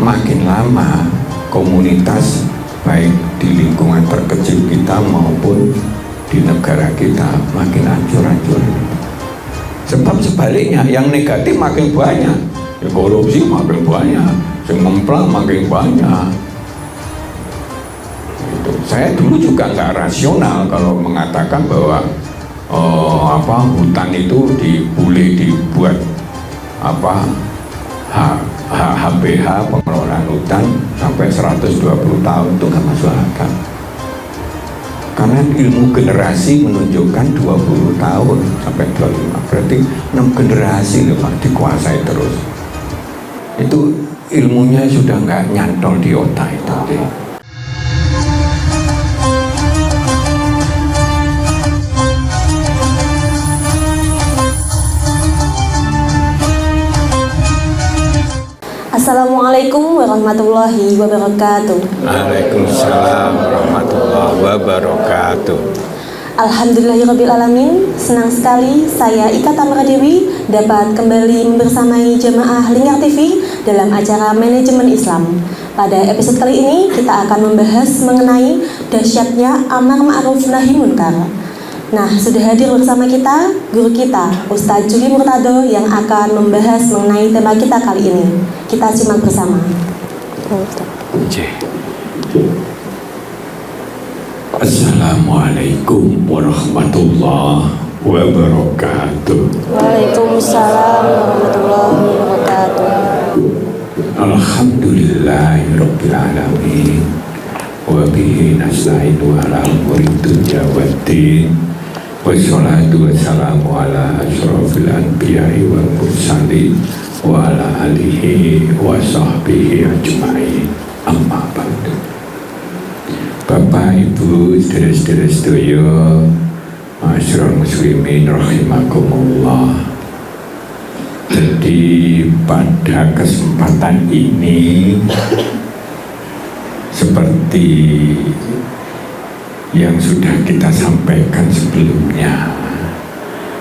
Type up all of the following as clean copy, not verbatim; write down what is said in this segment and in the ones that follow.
makin lama komunitas baik di lingkungan terkecil kita maupun di negara kita makin hancur-hancur. Sebab sebaliknya yang negatif makin banyak, ya, korupsi makin banyak, yang memplang makin banyak. Gitu. Saya dulu juga nggak rasional kalau mengatakan bahwa hutan itu boleh dibuat HPH pengelolaan hutan sampai 120 tahun itu nggak masuk akal. Karena ilmu generasi menunjukkan 20 tahun sampai 25, berarti 6 generasi loh Pak dikuasai terus. Itu ilmunya sudah nggak nyantol di otak itu. Assalamualaikum warahmatullahi wabarakatuh. Waalaikumsalam warahmatullahi wabarakatuh. Alhamdulillahirrabbilalamin. Senang sekali saya Ika Tamara Dewi dapat kembali membersamai jemaah Lingkar TV dalam acara Manajemen Islam. Pada episode kali ini kita akan membahas mengenai dahsyatnya amar ma'ruf nahi munkar. Nah, sudah hadir bersama kita guru kita Ustadz Juki Murtado yang akan membahas mengenai tema kita kali ini. Kita simak bersama. Assalamualaikum warahmatullahi wabarakatuh. Waalaikumsalam warahmatullahi wabarakatuh. Alhamdulillahirabbil alamin. Wa bihi nasta'inu ala umuri dunya waddin. Wassalatu wassalamu ala asyrafil anbiya'i wal mursalin wa ala alihi wa sahbihi ajma'in. Amma ba'du. Bapak, Ibu, saudara-saudara sedaya, masyarakat muslimin rahimakumullah. Jadi pada kesempatan ini seperti yang sudah kita sampaikan sebelumnya,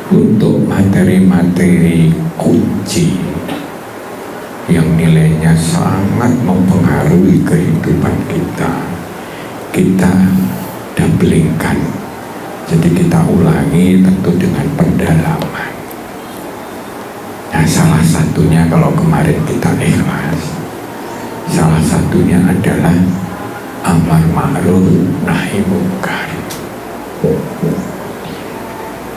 untuk materi-materi kunci yang nilainya sangat mempengaruhi kehidupan kita doublingkan. Jadi kita ulangi tentu dengan pendalaman. Nah, salah satunya kalau kemarin kita ikhlas, salah satunya adalah amar ma'ruf nahi munkar.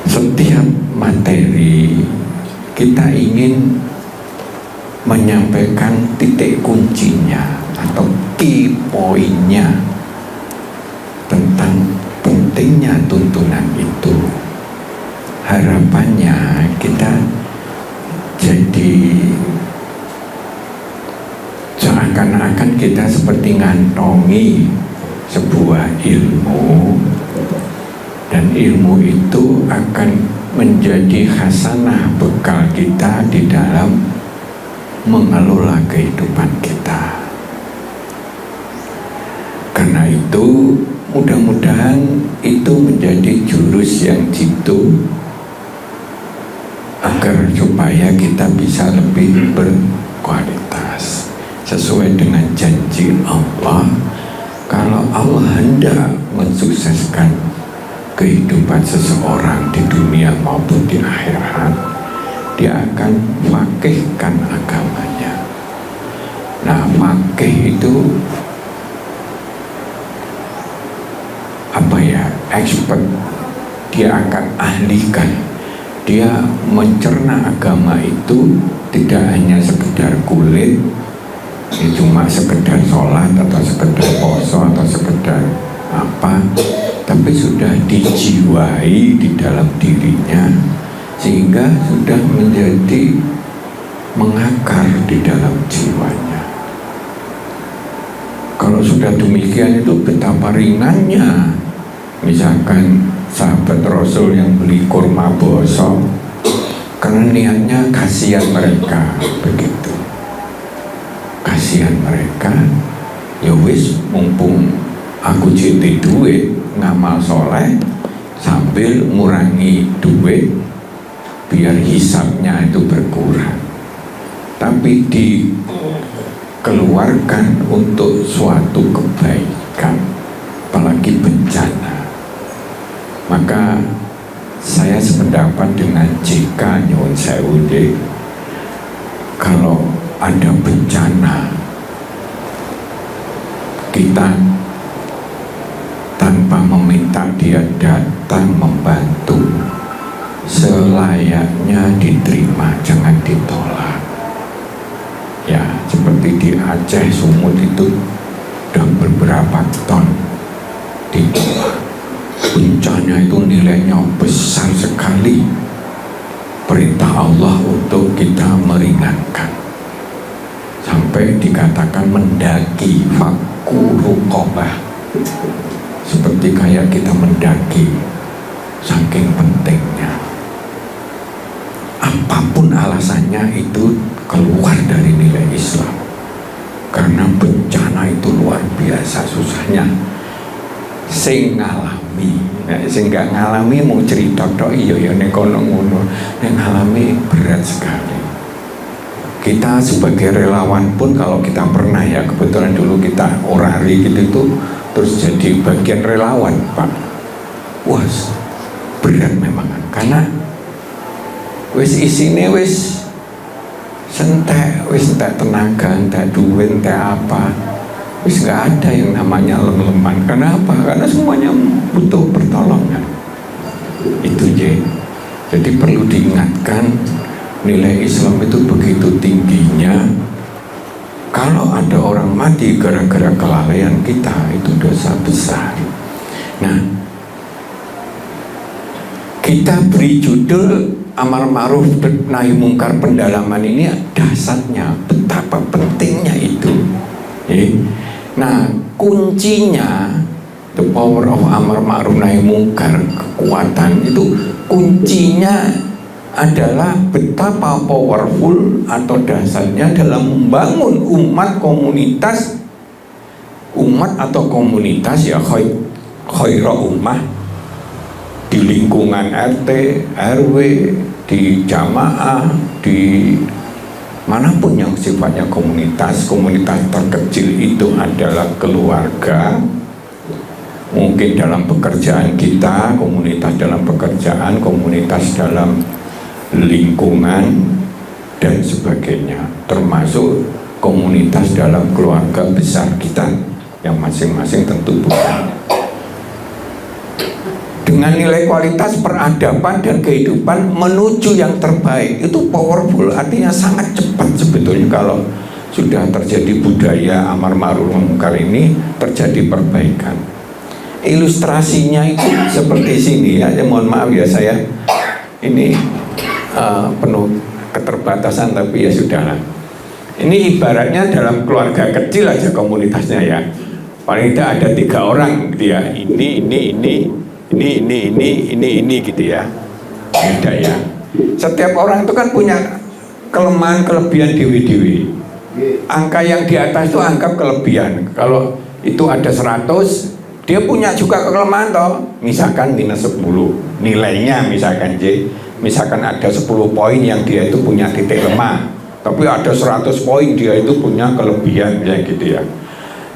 Setiap materi kita ingin menyampaikan titik kuncinya atau key poinnya tentang pentingnya tuntunan itu. Harapannya kita jadi seakan-akan kita seperti ngantongi sebuah ilmu, dan ilmu itu akan menjadi hasanah bekal kita di dalam mengelola kehidupan kita. Karena itu mudah-mudahan itu menjadi jurus yang jitu agar supaya kita bisa lebih berkualitas sesuai dengan janji Allah. Kalau Allah hendak mensukseskan kehidupan seseorang di dunia maupun di akhirat, Dia akan fakihkan agamanya. Nah, fakih itu expert, dia akan ahlikan. Dia mencerna agama itu tidak hanya sekedar kulit, cuma sekedar sholat atau sekedar poso atau sekedar apa, tapi sudah dijiwai di dalam dirinya, sehingga sudah menjadi mengakar di dalam jiwanya. Kalau sudah demikian itu betapa ringannya. Misalkan sahabat Rasul yang beli kurma bosok karena niatnya kasihan mereka, begitu. Kasihan mereka, ya wis mumpung aku jadi duit ngamal soleh sambil ngurangi duit biar hisabnya itu berkurang. Tapi di keluarkan untuk suatu kebaikan, apalagi bencana, maka saya sependapat dengan JK nyuwun sewu nggih, kalau ada bencana kita tanpa meminta dia datang membantu, selayaknya diterima, jangan ditolak. Ya, seperti di Aceh Sumut itu udah beberapa ton ditolak. Bencana itu nilainya besar sekali. Perintah Allah untuk kita meringankan, sampai dikatakan mendaki fakku rukobah, seperti kayak kita mendaki, saking pentingnya. Apapun alasannya itu keluar dari nilai Islam, karena bencana itu luar biasa susahnya. Sing ngalami, sing gak ngalami mau cerita tok iya ya nek kono ngono, nek ngalami berat sekali. Kita sebagai relawan pun kalau kita pernah ya, kebetulan dulu kita orari gitu terus jadi bagian relawan Pak, wah berat memang, karena wis isine wis entek tenaga, entek duit, entek apa, wis nggak ada yang namanya lem-leman. Kenapa? Karena semuanya butuh pertolongan. Itu jadi perlu diingatkan, nilai Islam itu begitu tingginya. Kalau ada orang mati gara-gara kelalaian kita, itu dosa besar. Nah, kita beri judul Amar Ma'ruf Nahi Mungkar pendalaman ini, dasarnya betapa pentingnya itu. Nah, kuncinya the power of Amar Ma'ruf Nahi Mungkar, kekuatan itu kuncinya adalah betapa powerful atau dasarnya dalam membangun umat atau komunitas ya khaira ummah, di lingkungan RT, RW, di jamaah, di manapun yang sifatnya komunitas terkecil itu adalah keluarga. Mungkin dalam pekerjaan kita, komunitas dalam pekerjaan, komunitas dalam lingkungan dan sebagainya, termasuk komunitas dalam keluarga besar kita yang masing-masing tentu bukan. Dengan nilai kualitas peradaban dan kehidupan menuju yang terbaik, itu powerful, artinya sangat cepat sebetulnya. Kalau sudah terjadi budaya Amar Ma'ruf Mungkar ini, terjadi perbaikan. Ilustrasinya itu seperti sini ya, mohon maaf ya, saya ini penuh keterbatasan, tapi ya sudahlah. Ini ibaratnya dalam keluarga kecil aja komunitasnya ya, paling tidak ada 3 orang gitu ya, ini gitu ya, beda ya. Setiap orang itu kan punya kelemahan kelebihan dewi-dewi. Angka yang di atas itu anggap kelebihan. Kalau itu ada 100, dia punya juga kelemahan toh. Misalkan minus 10 nilainya, misalkan ada 10 poin yang dia itu punya titik lemah, tapi ada 100 poin dia itu punya kelebihan ya gitu ya.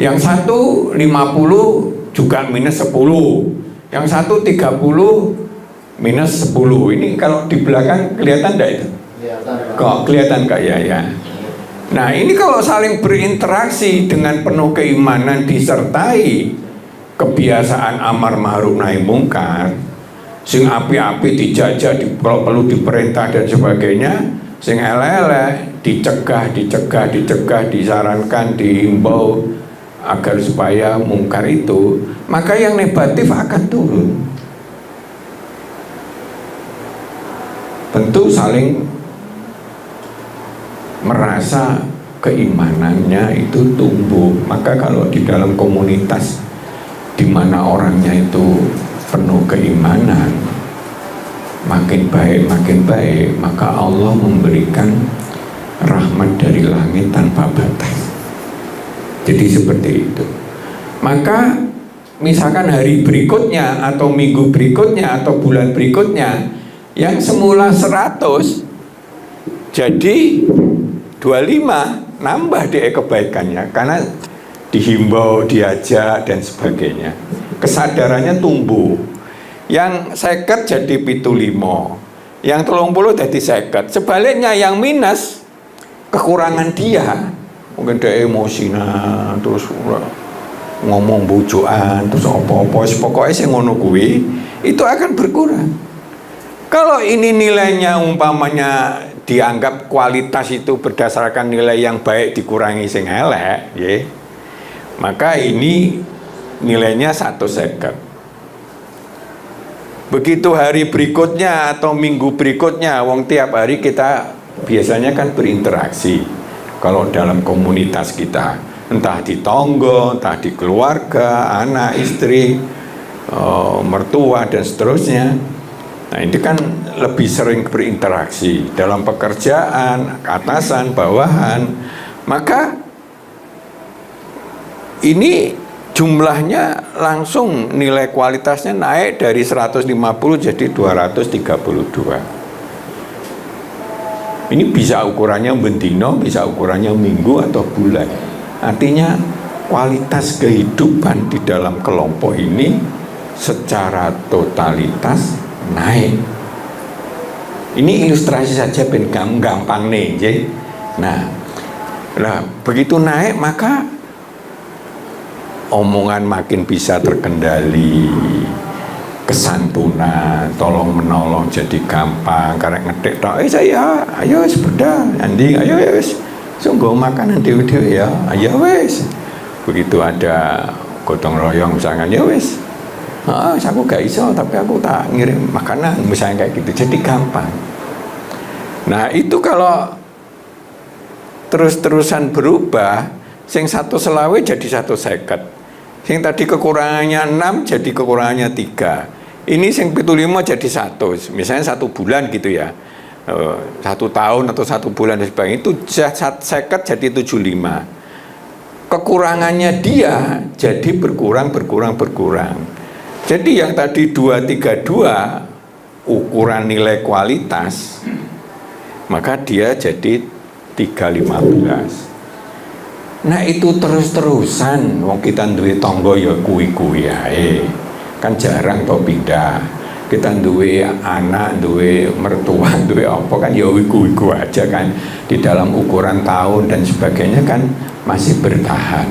Yang satu 50 juga minus 10. Yang satu 30 minus 10. Ini kalau di belakang kelihatan enggak itu? Kok kelihatan enggak ya? Nah, ini kalau saling berinteraksi dengan penuh keimanan disertai kebiasaan Amar Ma'ruf Nahi Mungkar, sing api-api dijajah, kalau perlu diperintah dan sebagainya, sing elek-elek dicegah, disarankan, dihimbau agar supaya mungkar itu, maka yang negatif akan turun. Tentu saling merasa keimanannya itu tumbuh. Maka kalau di dalam komunitas di mana orangnya itu penuh keimanan, makin baik, maka Allah memberikan rahmat dari langit tanpa batas. Jadi seperti itu. Maka misalkan hari berikutnya atau minggu berikutnya atau bulan berikutnya, yang semula 100 jadi 25, nambah dia kebaikannya karena dihimbau, diajak dan sebagainya. Kesadarannya tumbuh. Yang 50 jadi 75, yang 30 jadi 50. Sebaliknya yang minus kekurangan dia, mungkin dia emosi terus ngomong bujukan terus apa-apa pokoknya sing ngono kuwi itu akan berkurang. Kalau ini nilainya umpamanya dianggap kualitas itu berdasarkan nilai yang baik dikurangi sing elek, ya, maka ini nilainya 150. Begitu hari berikutnya atau minggu berikutnya, wong tiap hari kita biasanya kan berinteraksi. Kalau dalam komunitas kita, entah di tonggo, entah di keluarga, anak, istri, mertua dan seterusnya. Nah ini kan lebih sering berinteraksi dalam pekerjaan, atasan, bawahan. Maka ini jumlahnya langsung nilai kualitasnya naik dari 150 jadi 232. Ini bisa ukurannya bendino, bisa ukurannya minggu atau bulan. Artinya kualitas kehidupan di dalam kelompok ini secara totalitas naik. Ini ilustrasi saja ben gampang nih, ya. Nah, begitu naik maka omongan makin bisa terkendali, kesantunan, tolong menolong jadi gampang. Karena ngetik tok, saya, ayo sepeda, nanti, ayo wes, sungguh makanan dewe-dewe ya, ayo wes. Begitu ada gotong royong misalnya, ya wes, aku gak iso tapi aku tak ngirim makanan misalnya kayak gitu, jadi gampang. Nah itu kalau terus-terusan berubah, sing 120 jadi 150. Sing tadi kekurangannya 6 jadi kekurangannya 3. Ini sing 75 jadi 100. Misalnya 1 bulan gitu ya. 1 tahun atau 1 bulan dan sebagainya, itu 50 jadi 75. Kekurangannya dia jadi berkurang. Jadi yang tadi 232 ukuran nilai kualitas, maka dia jadi 315. Nah itu terus-terusan wong kita duwe tangga ya kuwi-kuwi ae. Kan jarang to pindah. Kita duwe anak, duwe mertua, duwe apa kan ya kuwi-kuwi aja kan. Di dalam ukuran tahun dan sebagainya kan masih bertahan.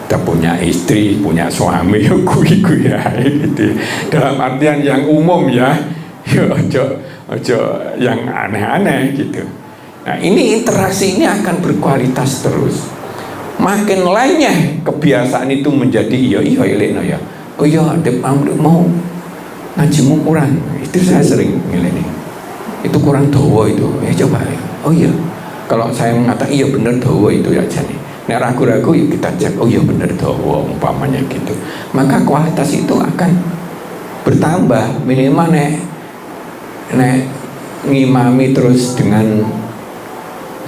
Kita punya istri, punya suami ya kuwi-kuwi ae gitu. Dalam artian yang umum ya. Ya aja yang aneh-aneh gitu. Nah ini interaksi ini akan berkualitas terus. Makin lainnya kebiasaan itu menjadi iya elena ya. Oh iya, mau ngajimu kurang. Itu saya sering ngileni. Itu kurang dawa itu. Coba ya. Oh iya. Kalau saya mengatakan iya benar dawa itu ya jane. Nek ragu-ragu ya kita cek. Oh iya benar dawa umpamanya gitu. Maka kualitas itu akan bertambah. Minimal nek ngimami terus dengan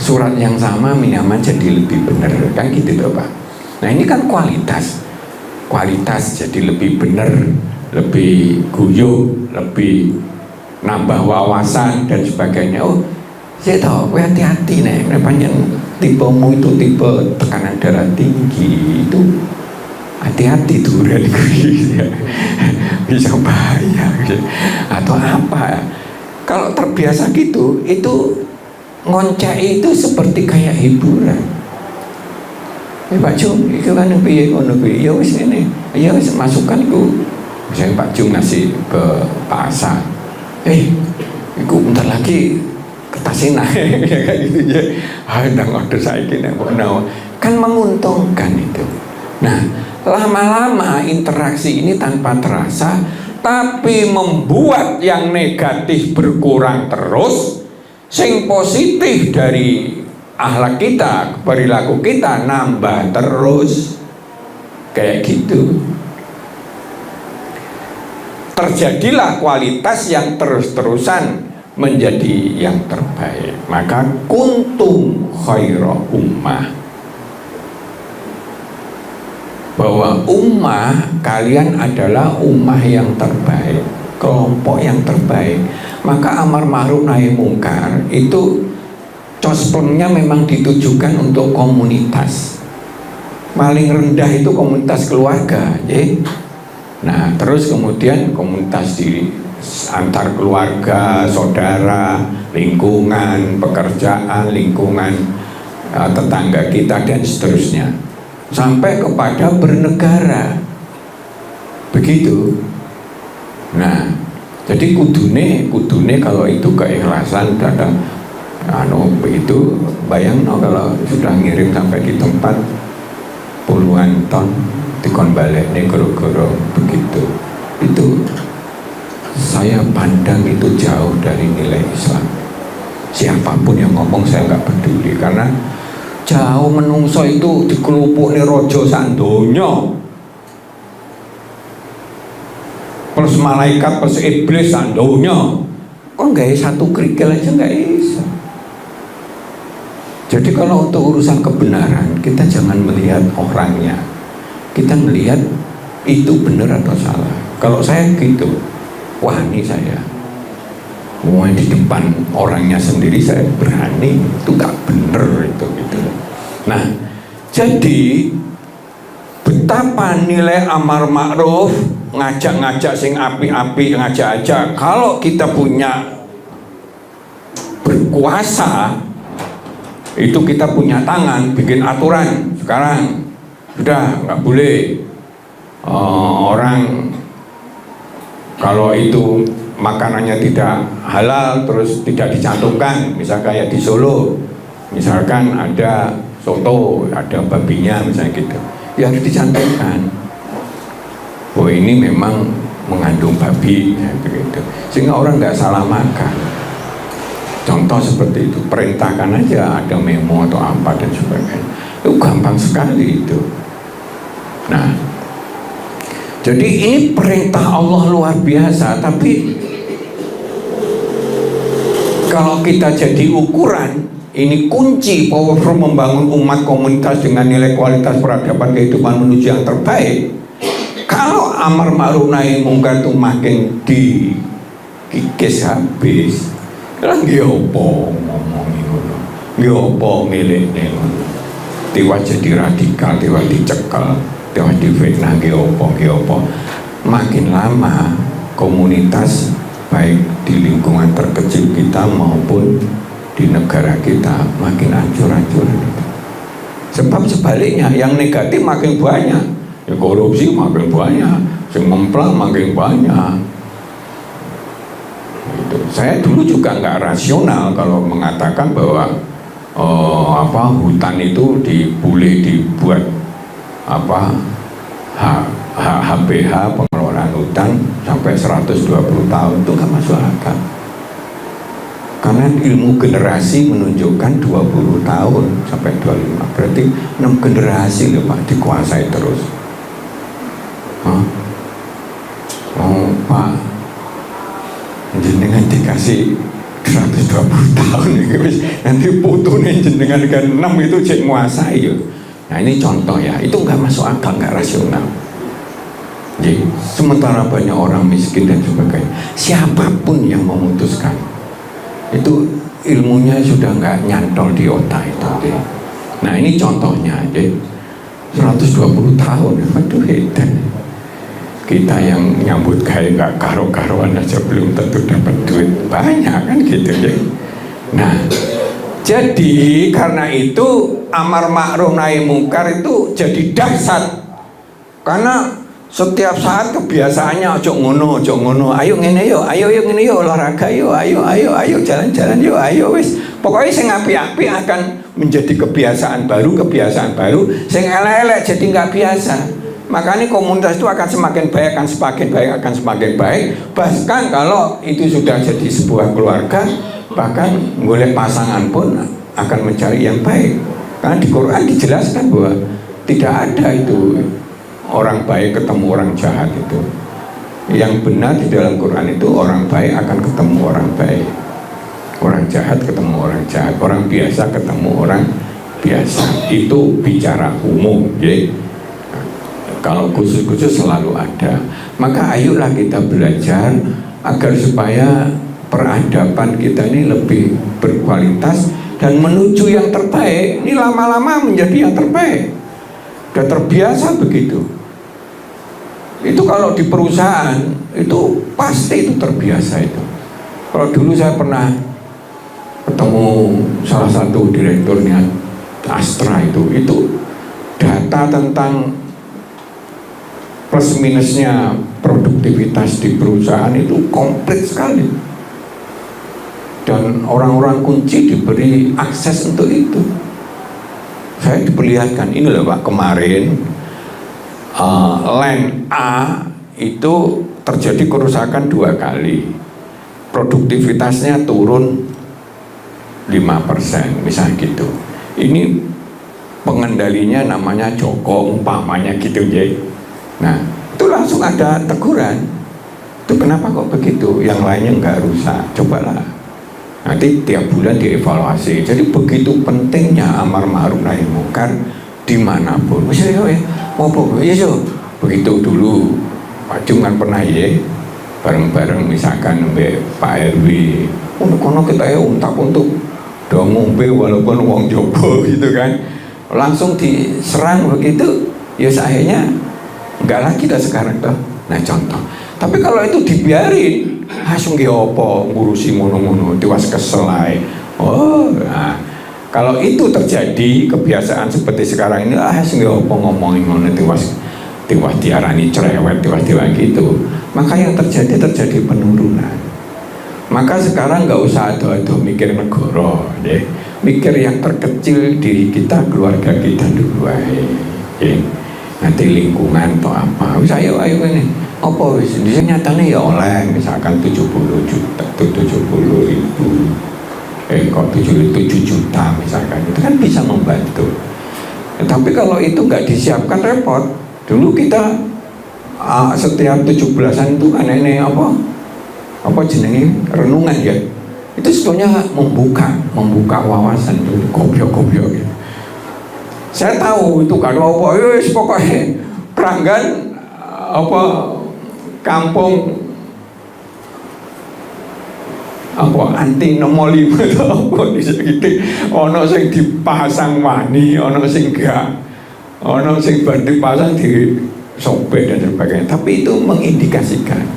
surat yang sama minimal jadi lebih benar kan gitu loh Pak. Nah ini kan kualitas jadi lebih benar, lebih guyup, lebih nambah wawasan dan sebagainya. Oh saya tahu, hati-hati nih, panjang tipemu itu tipe tekanan darah tinggi itu hati-hati tuh bisa bahaya atau apa. Kalau terbiasa gitu itu ngoncai itu seperti kayak hiburan. Pak Jung, itu kan piye ngono piye? Ya wis ngene. Ya wis masukkan iku. Misalnya Pak Jung ngasih ke pasar. Iku bentar lagi kertasnya naik ya kayak gitu ya. Ndang order saiki nek ono. Kan menguntungkan itu. Nah, lama-lama interaksi ini tanpa terasa tapi membuat yang negatif berkurang terus. Sing positif dari akhlak kita, perilaku kita nambah terus kayak gitu. Terjadilah kualitas yang terus-terusan menjadi yang terbaik. Maka kuntum khaira ummah, bahwa ummah kalian adalah ummah yang terbaik, kelompok yang terbaik. Maka amar ma'ruf nahi mungkar itu cosplemnya memang ditujukan untuk komunitas. Paling rendah itu komunitas keluarga, ya. Nah, terus kemudian komunitas di antar keluarga, saudara, lingkungan, pekerjaan, lingkungan tetangga kita dan seterusnya, sampai kepada bernegara. Begitu. Nah, jadi kudune kalau itu keikhlasan dan begitu, bayang kalau sudah ngirim sampai di tempat puluhan ton dikon balik nih goro-goro begitu. Itu saya pandang itu jauh dari nilai Islam. Siapapun yang ngomong saya nggak peduli, karena jauh menungso itu dikelupuk nih rojo sandonya, plus malaikat plus iblis sandonya. Kok nggak satu kerikil aja nggak bisa. Jadi kalau untuk urusan kebenaran, kita jangan melihat orangnya, kita melihat itu benar atau salah. Kalau saya gitu, wah ini saya mau di depan orangnya sendiri saya berani, itu gak bener itu gitu. Nah, jadi betapa nilai amar ma'ruf, ngajak-ngajak sing api-api, ngajak aja. Kalau kita punya berkuasa, itu kita punya tangan bikin aturan. Sekarang sudah nggak boleh orang kalau itu makanannya tidak halal terus tidak dicantumkan. Misal kayak di Solo, misalkan ada soto, ada babinya misalnya gitu, ya harus dicantumkan. Oh ini memang mengandung babi, ya, begitu. Sehingga orang nggak salah makan. Contoh seperti itu, perintahkan aja ada memo atau apa dan sebagainya. Itu gampang sekali itu. Nah, jadi ini perintah Allah luar biasa. Tapi kalau kita jadi ukuran, ini kunci powerful membangun umat komunitas dengan nilai kualitas peradaban kehidupan menuju yang terbaik. Kalau amar ma'ruf nahi mungkar itu makin dikikis habis, lagi opo ngomongin ngono, nggih opo ngelekne ngono. Tiwa jadi radikal, tiwa dicekal, tiwa difitnah, nggih opo. Makin lama komunitas baik di lingkungan terkecil kita maupun di negara kita makin hancur-hancur. Sebab sebaliknya yang negatif makin banyak, ya korupsi makin banyak, yang memplang makin banyak. Saya dulu juga nggak rasional kalau mengatakan bahwa hutan itu boleh dibuat HPH pengelolaan hutan sampai 120 tahun, itu nggak masuk akal. Karena ilmu generasi menunjukkan 20 tahun sampai 25, berarti 6 generasi loh Pak dikuasai terus. Pak, jenengan dikasih 120 tahun nanti putunya jenengan kan 6 itu cek menguasai ya. Nah ini contoh ya, itu nggak masuk akal, nggak rasional. Jadi sementara banyak orang miskin dan sebagainya, siapapun yang memutuskan itu ilmunya sudah nggak nyantol di otak itu. Nah ini contohnya, jadi 120 tahun, aduh hedan. Kita yang nyambut gaya nggak karo-karuan aja belum tentu dapat duit banyak kan gitu ya. Nah, jadi karena itu amar ma'ruf nahi mungkar itu jadi dahsyat. Karena setiap saat kebiasaannya ojo ngono, ayo ngene yo, ayo ngene yo, olahraga yo, ayo jalan-jalan yo, ayo wis. Pokoknya sing apik-apik akan menjadi kebiasaan baru, sing elek-elek jadi nggak biasa. Makanya komunitas itu akan semakin baik, akan semakin baik. Bahkan kalau itu sudah jadi sebuah keluarga, bahkan golek pasangan pun akan mencari yang baik. Karena di Quran dijelaskan bahwa tidak ada itu orang baik ketemu orang jahat itu. Yang benar di dalam Quran itu orang baik akan ketemu orang baik, orang jahat ketemu orang jahat, orang biasa ketemu orang biasa. Itu bicara umum, ya. Kalau khusus-khusus selalu ada. Maka ayolah kita belajar agar supaya peradaban kita ini lebih berkualitas dan menuju yang terbaik, ini lama-lama menjadi yang terbaik. Sudah terbiasa begitu. Itu kalau di perusahaan itu pasti itu terbiasa itu. Kalau dulu saya pernah ketemu salah satu direkturnya Astra itu data tentang plus minusnya produktivitas di perusahaan itu komplit sekali, dan orang-orang kunci diberi akses untuk itu. Saya diperlihatkan, ini loh Pak, kemarin line A itu terjadi kerusakan 2 kali, produktivitasnya turun 5% misalnya gitu. Ini pengendalinya namanya Joko umpamanya gitu ya. Nah itu langsung ada teguran, itu kenapa kok begitu, yang lainnya nggak rusak, cobalah nanti tiap bulan dievaluasi. Jadi begitu pentingnya amar ma'ruf nahi munkar dimanapun. Misalnya begitu dulu Pak Jum kan pernah ya bareng-bareng misalkan Pak RW, kono kita ya untak untuk dong ngombe walaupun wong jopo gitu kan, langsung diserang begitu ya, akhirnya enggak lagi dah sekarang tuh. Nah contoh, tapi kalau itu dibiarin langsung apa ngurusi mono-mono tiwas kesel ae. Nah kalau itu terjadi kebiasaan seperti sekarang ini, langsung apa ngomongin ngono tiwas diarani cerewet, tiwas gitu, maka yang terjadi penurunan. Maka sekarang nggak usah ado-ado mikir negara, ya. Mikir yang terkecil diri kita, keluarga kita dulu aja, ya. Nanti lingkungan atau apa, wis ayo ini, apa wis, di sini nyatanya ya oleh, misalkan 70 juta, 70 ribu, kok 7 juta misalkan, itu kan bisa membantu. Tapi kalau itu nggak disiapkan repot. Dulu kita setiap 17-an itu aneh-aneh apa jenenge renungan ya, itu sebetulnya membuka wawasan, itu gobyok gitu. Saya tahu itu kan apa, pokoknya pelanggan apa kampung apa anti nomoli apa bisa gitu, ono sing dipasang wani, ono sing gak, ono sing dipasang di sobek dan sebagainya. Tapi itu mengindikasikan.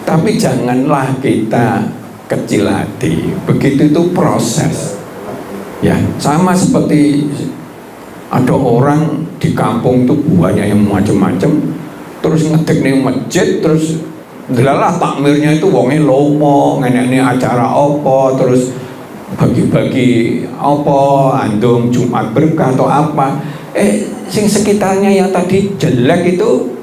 Tapi janganlah kita kecil hati. Begitu itu proses. Ya, sama seperti ada orang di kampung itu buahnya yang macam-macam, terus ngedek nih masjid, terus delalah takmirnya itu wongnya lomo, ini acara apa, terus bagi-bagi apa, andung Jumat berkah atau apa. Sing sekitarnya yang tadi jelek itu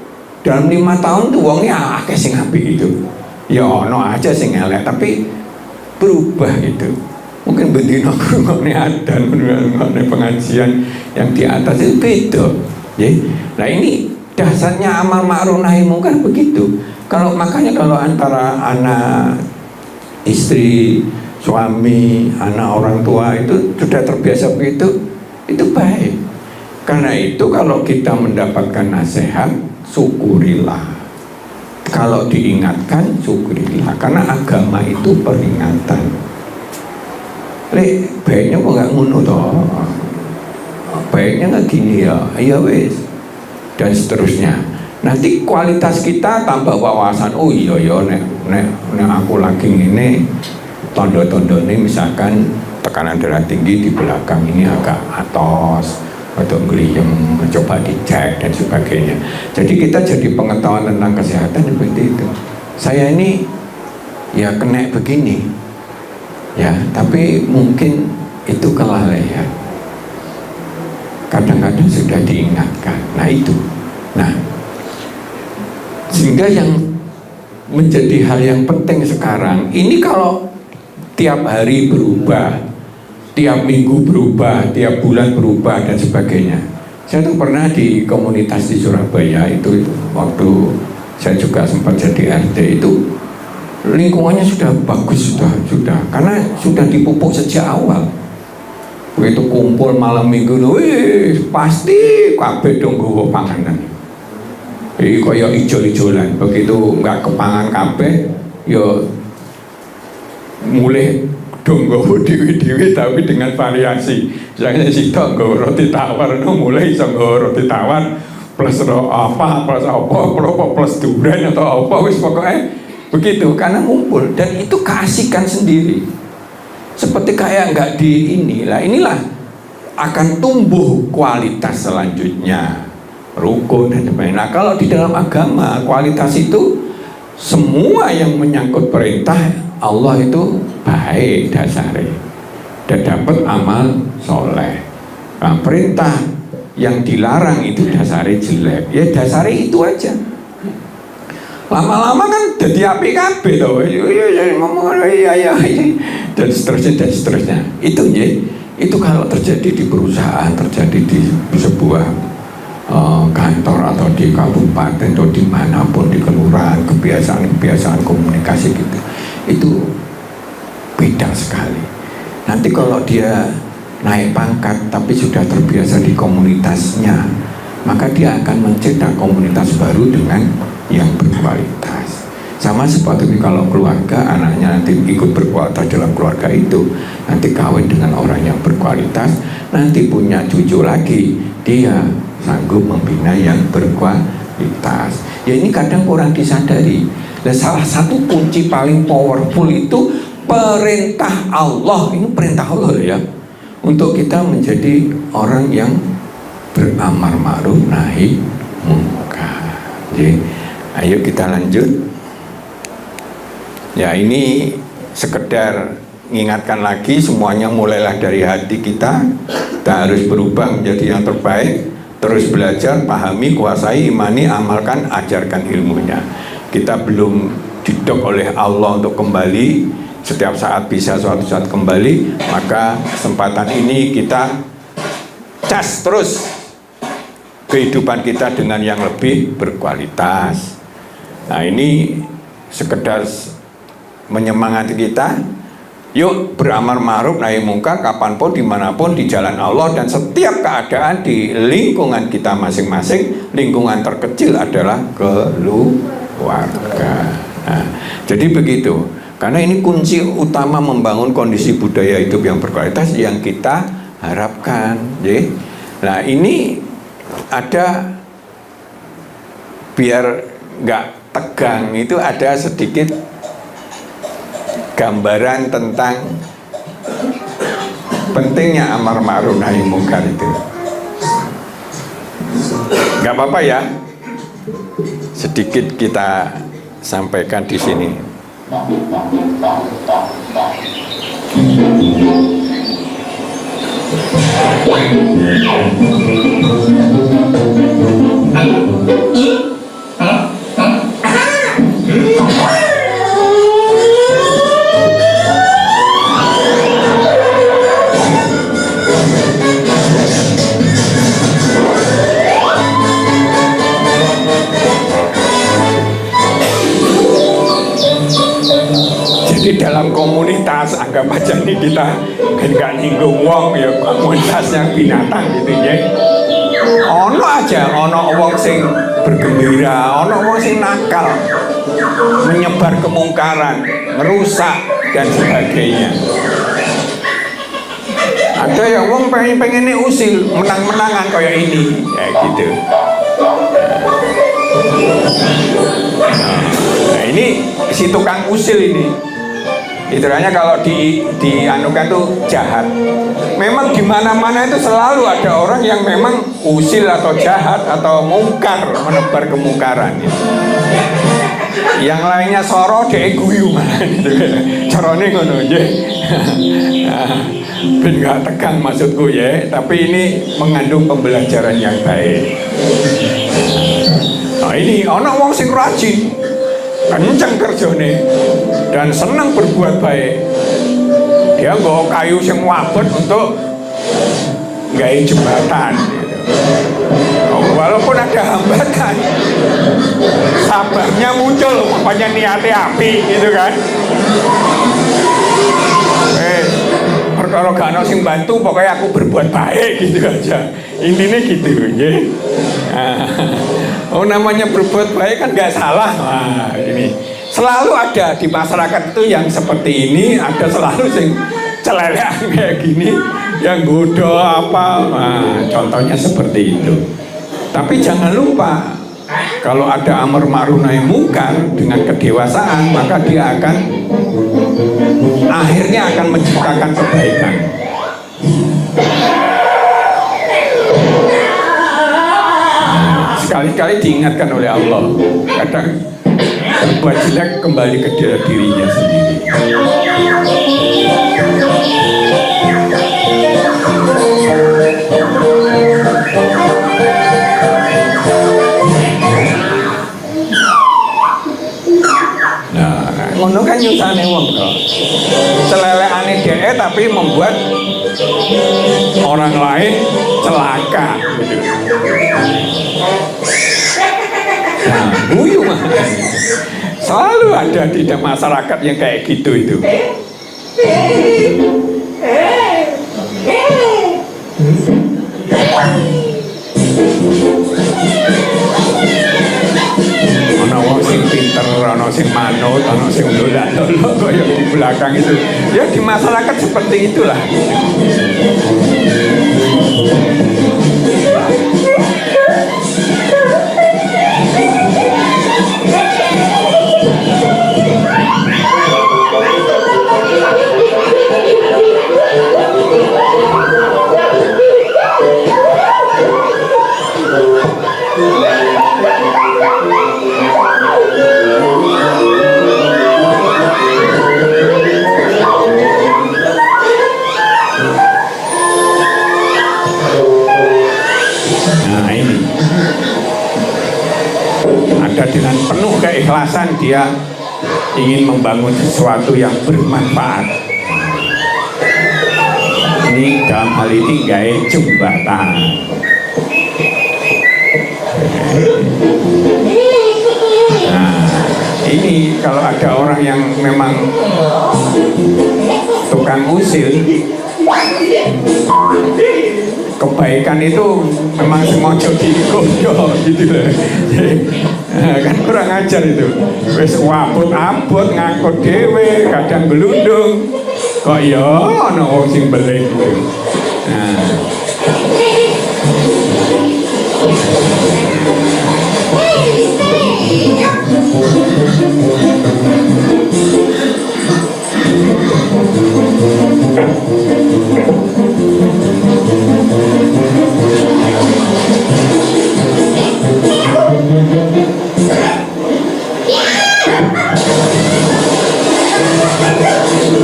dalam 5 tahun tuh wongnya akeh sing apik itu. Ya ono aja sing elek, tapi berubah itu. Mungkin bendino ngrungokne adan, ngrungokne pengajian yang di atas itu beda. Ya. Nah ini dasarnya amal ma'ruf nahi munkar begitu. Makanya kalau antara anak, istri, suami, anak orang tua itu sudah terbiasa begitu, itu baik. Karena itu kalau kita mendapatkan nasihat, syukurilah. Kalau diingatkan, syukurilah. Karena agama itu peringatan. Baiknya kok nggak ngono toh? Baiknya nggak gini ya, ayo wes, dan seterusnya. Nanti kualitas kita tambah wawasan. Oh iya nek aku lagi ini tondo-tondo ini misalkan tekanan darah tinggi di belakang ini agak atos atau geliyem, coba dicek dan sebagainya. Jadi kita jadi pengetahuan tentang kesehatan seperti itu. Saya ini ya kena begini, ya, tapi mungkin itu kelalaian. Kadang-kadang sudah diingatkan. Nah itu, sehingga yang menjadi hal yang penting sekarang ini, kalau tiap hari berubah, tiap minggu berubah, tiap bulan berubah dan sebagainya. Saya tuh pernah di komunitas di Surabaya itu waktu saya juga sempat jadi RT, itu lingkungannya sudah bagus, sudah karena sudah dipupuk sejak awal. Begitu kumpul malam minggu, pasti kabeh dong nggawa panganan. Iki kaya ijo-ijolan, begitu nggak kepangan kabeh, yo mulai nggawa dhewe-dhewe tapi dengan variasi. Misalnya sitok nggawa roti tawar, mulai iso nggawa roti tawar plus plus durian atau apa, wis pokoknya begitu, karena ngumpul. Dan itu keasikan sendiri, seperti kayak nggak di inilah akan tumbuh kualitas selanjutnya, rukun dan sebagainya. Nah, kalau di dalam agama kualitas itu semua yang menyangkut perintah Allah itu baik dasarnya dan dapat amal soleh. Nah, perintah yang dilarang itu dasarnya jelek, ya dasarnya itu aja. Lama-lama kan jadi api kabeh toh, dan seterusnya. Itu kalau terjadi di perusahaan, terjadi di sebuah kantor atau di kabupaten atau dimanapun, di kelurahan, kebiasaan komunikasi gitu, itu beda sekali. Nanti kalau dia naik pangkat tapi sudah terbiasa di komunitasnya, maka dia akan mencetak komunitas baru dengan yang berkualitas. Sama seperti kalau keluarga, anaknya nanti ikut berkualitas dalam keluarga itu, nanti kawin dengan orang yang berkualitas, nanti punya cucu lagi, dia sanggup membina yang berkualitas. Ya ini kadang kurang disadari. Dan salah satu kunci paling powerful itu perintah Allah. Ini perintah Allah ya, untuk kita menjadi orang yang beramar ma'ruf nahi munkar. Jadi ayo kita lanjut. Ya ini sekedar mengingatkan lagi, semuanya mulailah dari hati kita. Kita harus berubah menjadi yang terbaik. Terus belajar, pahami, kuasai, imani, amalkan, ajarkan ilmunya. Kita belum didok oleh Allah untuk kembali. Setiap saat bisa suatu saat kembali, maka kesempatan ini kita cas terus kehidupan kita dengan yang lebih berkualitas. Nah ini sekedar menyemangati kita. Yuk beramar ma'ruf nahi mungkar kapanpun, dimanapun, di jalan Allah, dan setiap keadaan di lingkungan kita masing-masing. Lingkungan terkecil adalah keluarga. Nah, jadi begitu. Karena ini kunci utama membangun kondisi budaya hidup yang berkualitas yang kita harapkan. Nah ini ada, biar nggak tegang, itu ada sedikit gambaran tentang pentingnya amar ma'ruf nahi munkar itu. Nggak apa-apa ya, sedikit kita sampaikan di sini. Jadi dalam komunitas, anggap aja nih kita nggak nyinggung wong ya, komunitasnya binatang gitu ya. Ono aja, ono wong sing bergembira, ono wong sing nakal, menyebar kemungkaran, merusak dan sebagainya. Ada yang wong pengen usil, menang-menangan kayak ini, ya gitu. Nah ini si tukang usil ini, istilahnya kalau dianukan tuh jahat. Memang di mana-mana itu selalu ada orang yang memang usil atau jahat atau mungkar, menebar kemungkaran. Gitu. Yang lainnya soro dek guyu gitu. Carane ngono nggih. Ben gak tegang maksudku ya, tapi ini mengandung pembelajaran yang baik. Nah ini ana wong sing rajin, kenceng kerjane dan senang berbuat baik. Dia nggawa kayu sing wabet untuk gawe jembatan gitu. Walaupun ada hambatan, sabarnya muncul, makanya niatnya api gitu kan. Perkara gak ono sing bantu, pokoknya aku berbuat baik gitu aja. Intinya gitu ya. Oh namanya berbuat baik kan gak salah. Wah ini Selalu ada di masyarakat itu yang seperti ini, ada selalu yang celelean kayak gini, yang godo apa, nah, contohnya seperti itu. Tapi jangan lupa, kalau ada amar ma'ruf nahi mungkar dengan kedewasaan, maka dia akan akhirnya akan menciptakan kebaikan. Sekali-kali diingatkan oleh Allah, kadang berbuat jelek kembali ke dirinya sendiri. Ngono kan nyusane wong kok. Celelekane dhek tapi membuat orang lain celaka gitu. Nah, guyu mah. Selalu ada di masyarakat yang kayak gitu itu. Ana wong sing pinter, ana sing manut, ana sing ndolat-ndolok kaya di belakang itu. Ya di masyarakat seperti itulah. Dengan penuh keikhlasan dia ingin membangun sesuatu yang bermanfaat. Ini dalam hal ini gaya jembatan. Nah, ini kalau ada orang yang memang tukang usil, kebaikan itu memang sengaja digoda gitu loh. Kan kurang ajar itu. Wis wabut-abut ngangkut dhewe, kadang gelundung. Kok ya ana wong sing beleh gitu. Nah.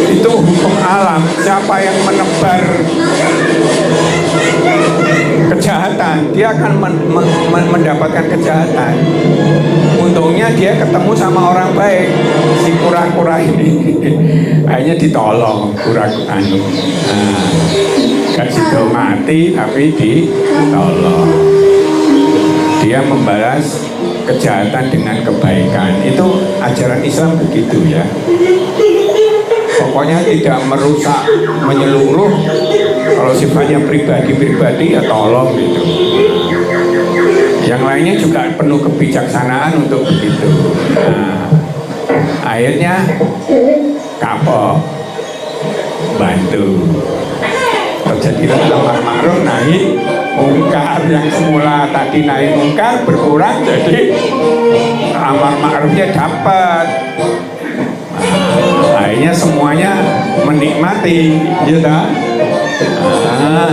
Itu hukum alam. Siapa yang menebar kejahatan, dia akan mendapatkan kejahatan. Untungnya dia ketemu sama orang baik, si kura-kura ini. Akhirnya ditolong kura-kura ini. Nah, gak sido mati tapi ditolong. Dia membalas kejahatan dengan kebaikan. Itu ajaran Islam begitu ya. Pokoknya tidak merusak menyeluruh. Kalau sifatnya pribadi-pribadi ya tolong gitu. Yang lainnya juga penuh kebijaksanaan untuk begitu. Nah, akhirnya kapok, bantu. Terjadilah amar ma'ruf nahi mungkar, yang semula tadi nahi mungkar berkurang jadi amar ma'rufnya dapat. Nah, akhirnya semuanya menikmati, ya tak? Nah,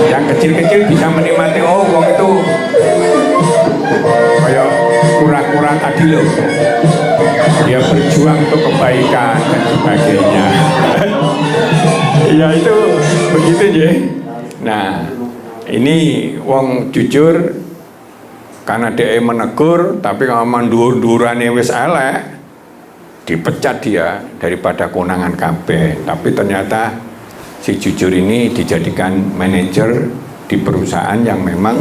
yang kecil-kecil bisa menikmati. Oh, wong itu kayak kura-kura tadi loh, dia berjuang untuk kebaikan dan sebagainya. Ya itu begitu ya. Nah, ini wong jujur karena dia menegur, tapi kalau mandur-durane wis elek, dipecat dia daripada konangan kabeh. Tapi ternyata si jujur ini dijadikan manajer di perusahaan yang memang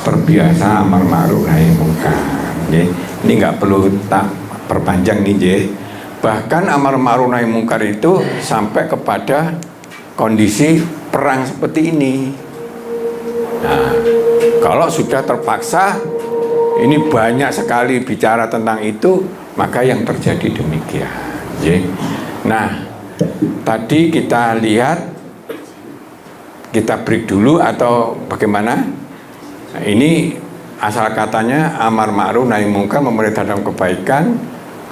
terbiasa amar ma'ruf nahi mungkar. Ini nggak perlu tak perpanjang nih, je. Bahkan amar ma'ruf nahi mungkar itu sampai kepada kondisi perang seperti ini. Nah, kalau sudah terpaksa ini banyak sekali bicara tentang itu, maka yang terjadi demikian. Nah, tadi kita lihat, kita break dulu atau bagaimana? Nah, ini asal katanya amar ma'ruf nahi mungkar, memerintahkan kebaikan,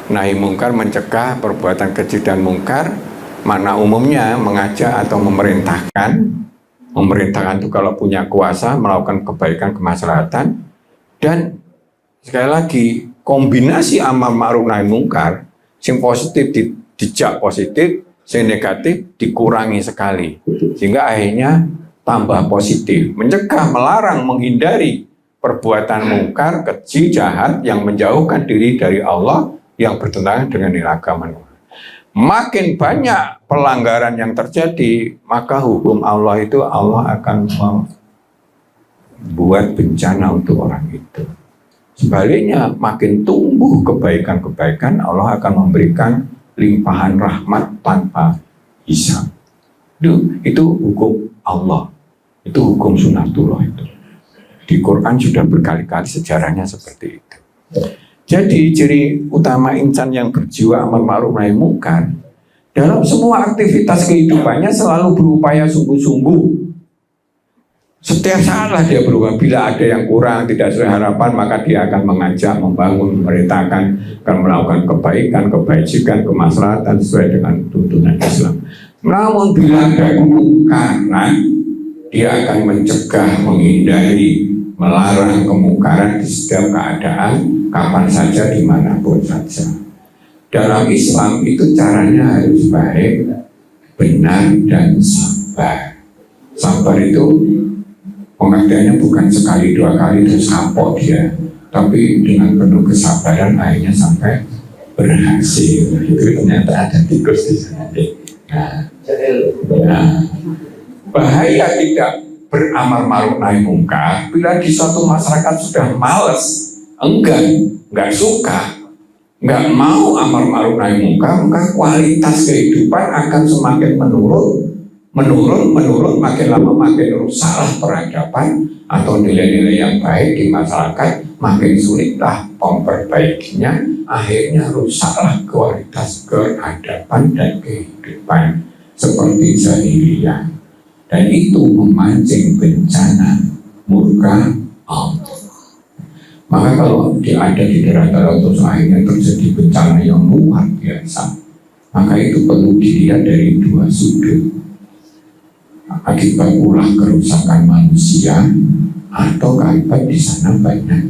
nahi mungkar mencegah perbuatan keji dan mungkar. Makna umumnya mengajak atau memerintahkan. Memerintahkan itu kalau punya kuasa melakukan kebaikan kemaslahatan. Dan sekali lagi, kombinasi amar ma'ruf nahi mungkar, yang positif dijak positif, yang negatif dikurangi sekali, sehingga akhirnya tambah positif, mencegah, melarang, menghindari perbuatan mungkar, keji, jahat yang menjauhkan diri dari Allah, yang bertentangan dengan nilai agama. Makin banyak pelanggaran yang terjadi, maka hukum Allah itu Allah akan membuat bencana untuk orang itu. Sebaliknya, makin tumbuh kebaikan-kebaikan, Allah akan memberikan limpahan rahmat tanpa hisab. Itu hukum Allah, itu hukum sunatullah itu. Di Quran sudah berkali-kali sejarahnya seperti itu. Jadi ciri utama insan yang berjiwa amar ma'ruf nahi mungkar, dalam semua aktivitas kehidupannya selalu berupaya sungguh-sungguh. Setiap saatlah dia berubah. Bila ada yang kurang, tidak sesuai harapan, maka dia akan mengajak, membangun, memerintahkan, akan melakukan kebaikan, kebajikan, kemaslahatan sesuai dengan tuntunan Islam. Namun bila ada kemungkaran, dia akan mencegah, menghindari, melarang kemungkaran di setiap keadaan, kapan saja, dimanapun saja. Dalam Islam itu caranya harus baik, benar, dan sabar. Sabar itu pengertiannya bukan sekali dua kali terus kapok dia, tapi dengan penuh kesabaran akhirnya sampai berhasil. Itu ternyata ada tikus di sana. Nah, bahaya tidak beramar ma'ruf nahi mungkar bila di suatu masyarakat sudah males, enggak suka, enggak mau amar ma'ruf nahi mungkar, maka kualitas kehidupan akan semakin menurun, makin lama makin rusaklah peradaban atau nilai-nilai yang baik di masyarakat, makin sulitlah memperbaikinya, akhirnya rusaklah kualitas peradaban dan kehidupan seperti jahiliyah, dan itu memancing bencana murka Allah. Maka kalau ada di daerah-daerah terus akhirnya terjadi bencana yang luar biasa, maka itu perlu dilihat dari dua sudut. Akibat ulah kerusakan manusia atau akibat di sana banyak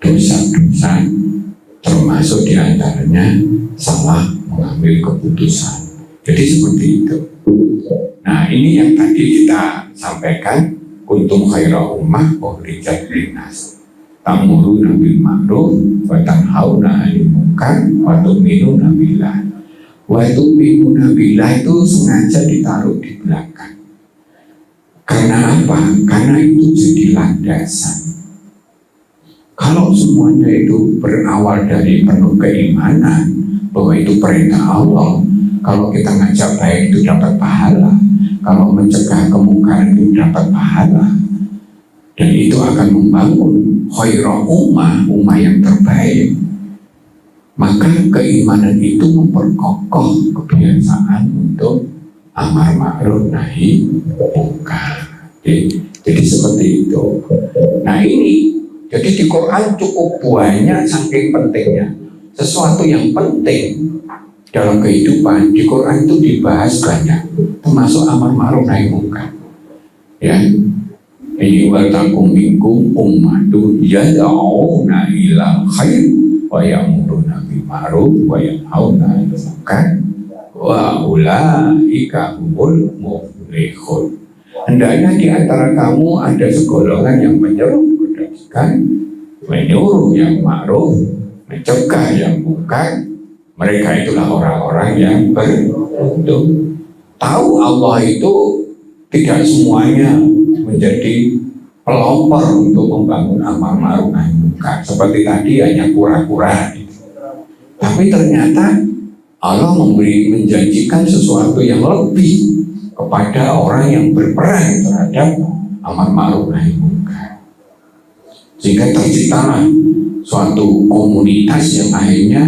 dosa-dosa, termasuk diantaranya salah mengambil keputusan. Jadi seperti itu. Nah, ini yang tadi kita sampaikan, kuntum khaira ummah ukhrijat linnas ta'muruna bil ma'ruf wa tanhauna 'anil munkar wa tu'minuna billah. Wa tu'minuna billah itu sengaja ditaruh di belakang. Karena apa? Karena itu jadi landasan. Kalau semuanya itu berawal dari penuh keimanan bahwa itu perintah Allah, kalau kita ngajak baik itu dapat pahala, kalau mencegah kemungkaran itu dapat pahala, dan itu akan membangun khairah ummah yang terbaik. Maka keimanan itu memperkokoh kebiasaan untuk amar ma'ruf nahi mungkar. Jadi seperti itu. Nah ini, jadi di Quran cukup banyak saking pentingnya. Sesuatu yang penting dalam kehidupan di Quran itu dibahas banyak, termasuk amar ma'ruf nahi mungkar. Ya, ini wa takum minkum ummatun yad'una ila khair wa ya'muruna bil ma'ruf wa yanhauna 'anil munkar wa ulaika humul muflihun. Hendaknya di antara kamu ada segolongan yang menyeru kebaikan, menyuruh yang ma'ruf, mencegah yang mungkar. Mereka itulah orang-orang yang beruntung. Tahu Allah itu tidak semuanya menjadi pelopor untuk membangun amar ma'ruf nahi mungkar. Seperti tadi hanya kura-kura. Tapi ternyata Allah menjanjikan sesuatu yang lebih kepada orang yang berperan terhadap amar ma'ruf nahi mungkar. Sehingga terciptalah suatu komunitas yang akhirnya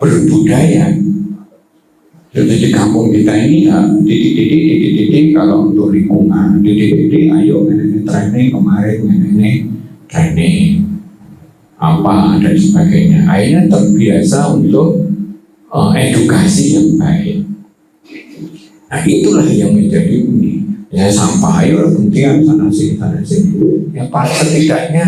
berbudaya. Jadi di kampung kita ini ya, titik-titik kalau untuk lingkungan, titik-titik ayo ini training kemarin, ini training apa dan sebagainya. Akhirnya terbiasa untuk edukasi yang baik. Nah itulah yang menjadi ini. Ya sampah ayo kemudian sana sini. Ya pas setidaknya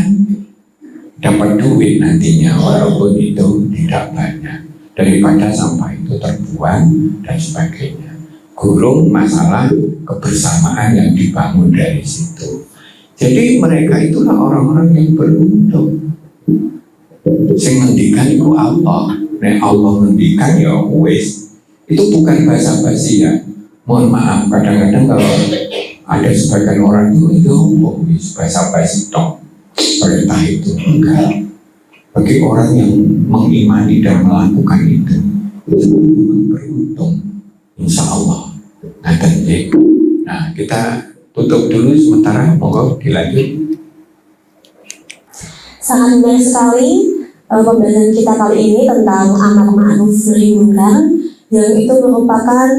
dapat duit nantinya walaupun itu tidak banyak daripada sampah itu terbuang dan sebagainya. Gurung masalah kebersamaan yang dibangun dari situ. Jadi mereka itulah orang-orang yang beruntung. Sing ngendikan itu Allah. Nek Allah ngendikan ya wis. Itu bukan basa-basi ya. Mohon maaf, kadang-kadang kalau ada sebagian orang itu wis basa-basi tok. Perintah itu enggak. Bagi orang yang mengimani dan melakukan itu memang beruntung, insya Allah. Nah, kita tutup dulu sementara, monggo dilanjut. Sangat menarik sekali pembahasan kita kali ini tentang amar ma'ruf nahi munkar, yang itu merupakan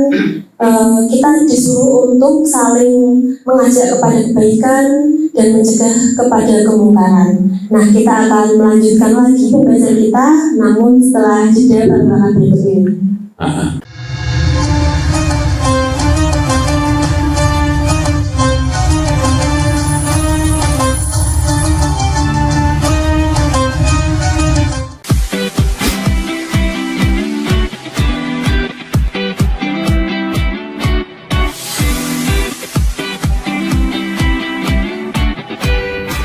kita disuruh untuk saling mengajak kepada kebaikan dan mencegah kepada kemungkaran. Nah, kita akan melanjutkan lagi pembahasan kita, namun setelah jeda perkara berikut ini.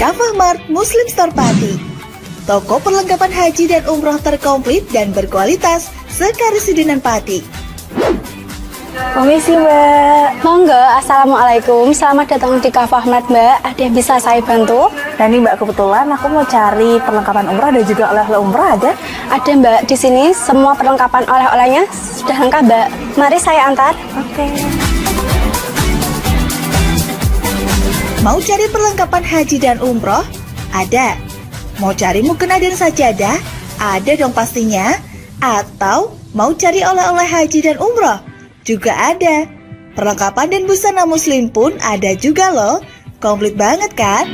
Kafah Mart Muslim Store Pati, toko perlengkapan haji dan umroh terkomplit dan berkualitas sekarisidenan Pati. Permisi Mbak. Monggo, Assalamualaikum. Selamat datang di Kafah Mart Mbak. Ada yang bisa saya bantu? Nah ini Mbak, kebetulan aku mau cari perlengkapan umrah dan juga oleh-oleh umrah ada? Ada Mbak, di sini semua perlengkapan oleh-olehnya sudah lengkap Mbak. Mari saya antar. Oke. Mau cari perlengkapan haji dan umroh? Ada. Mau cari mukena dan sajadah? Ada dong pastinya. Atau mau cari oleh-oleh haji dan umroh? Juga ada. Perlengkapan dan busana muslim pun ada juga loh. Komplit banget kan?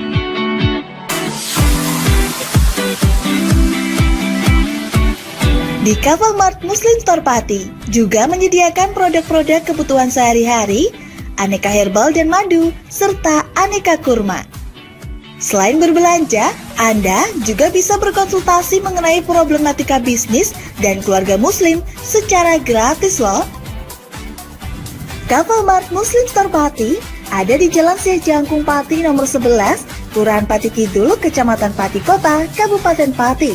Di Kafah Mart Muslim Store Pati juga menyediakan produk-produk kebutuhan sehari-hari, aneka herbal dan madu, serta aneka kurma. Selain berbelanja, Anda juga bisa berkonsultasi mengenai problematika bisnis dan keluarga muslim secara gratis loh. Kafah Mart Muslim Store Pati ada di Jalan Syekh Jangkung Pati nomor 11, Kelurahan Pati Kidul, Kecamatan Pati Kota, Kabupaten Pati.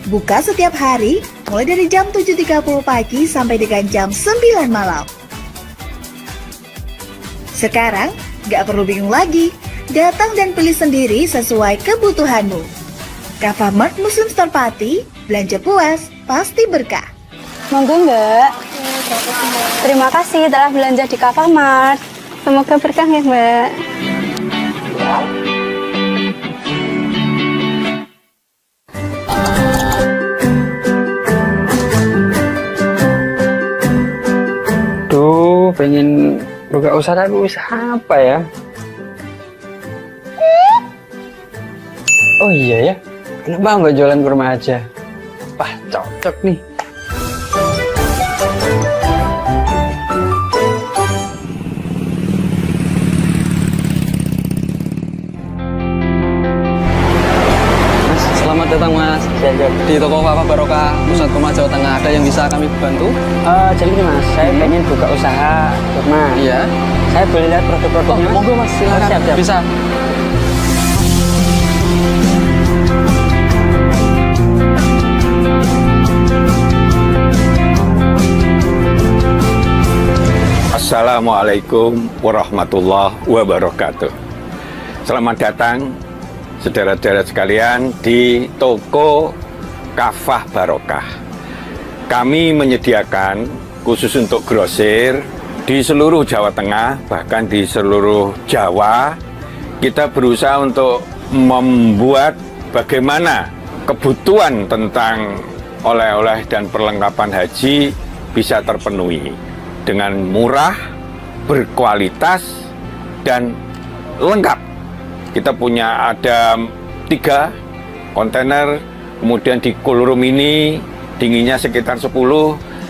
Buka setiap hari mulai dari jam 7.30 pagi sampai dengan jam 9 malam. Sekarang, gak perlu bingung lagi. Datang dan pilih sendiri sesuai kebutuhanmu. Kafah Mart Muslim Store Pati, belanja puas, pasti berkah. Monggo Mbak. Terima kasih telah belanja di Kafah Mart. Semoga berkah ya Mbak. Duh, pengen buka usaha, tapi usaha apa ya? Oh iya ya, kenapa nggak jualan kurma aja? Wah, cocok nih. Mas, selamat datang Mas. Di toko Kafah Barokah Pusat Kurma Jawa Tengah, ada yang bisa kami bantu? Jadi gini Mas, saya pengen buka usaha kurma. Iya. Saya boleh lihat produk-produknya? Monggo Mas, silakan. Siap. Bisa. Assalamualaikum warahmatullahi wabarakatuh. Selamat datang saudara-saudara sekalian di toko Kafah Barokah. Kami menyediakan khusus untuk grosir di seluruh Jawa Tengah, bahkan di seluruh Jawa. Kita berusaha untuk membuat bagaimana kebutuhan tentang oleh-oleh dan perlengkapan haji bisa terpenuhi dengan murah, berkualitas, dan lengkap. Kita punya ada 3 kontainer, kemudian di cool room ini dinginnya sekitar 10,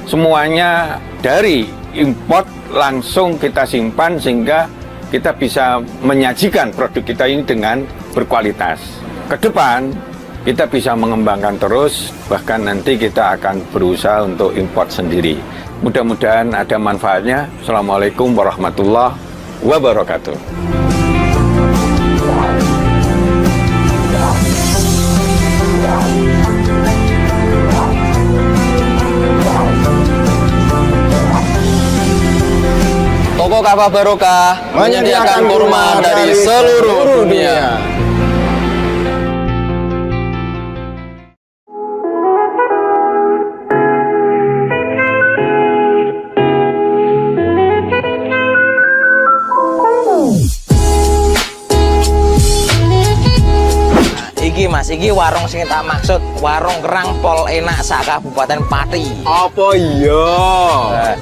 semuanya dari import langsung kita simpan sehingga kita bisa menyajikan produk kita ini dengan berkualitas. Ke depan kita bisa mengembangkan terus, bahkan nanti kita akan berusaha untuk import sendiri. Mudah-mudahan ada manfaatnya. Assalamualaikum warahmatullahi wabarakatuh. Toko Kafah Barokah menyediakan kurma dari seluruh dunia. Iki Mas, iki warung sing tak maksud, warung kerang pol enak sak Kabupaten Pati. Apa iya?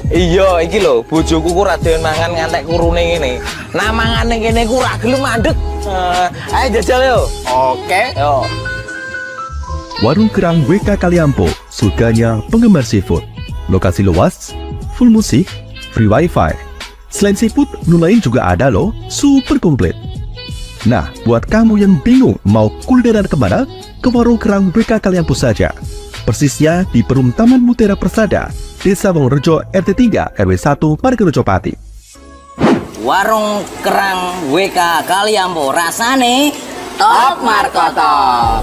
Iya, iki lho, bojoku ku ra doyan mangan ngantek kurune ngene. Nah mangane kene ku ra gelem mandeg. Ayo jajal yo. Oke. Yo. Warung Kerang WK Kaliampo, surganya penggemar seafood. Lokasi luas, full musik, free wifi. Selain seafood, menu lain juga ada loh, super komplit. Nah, buat kamu yang bingung mau kulineran kemana, ke Warung Kerang WK Kaliampo saja. Persisnya di Perum Taman Mutiara Persada, Desa Wongorejo RT 3 RW 1 Parigorojo Pati. Warung kerang WK Kaliampo rasane top markotop.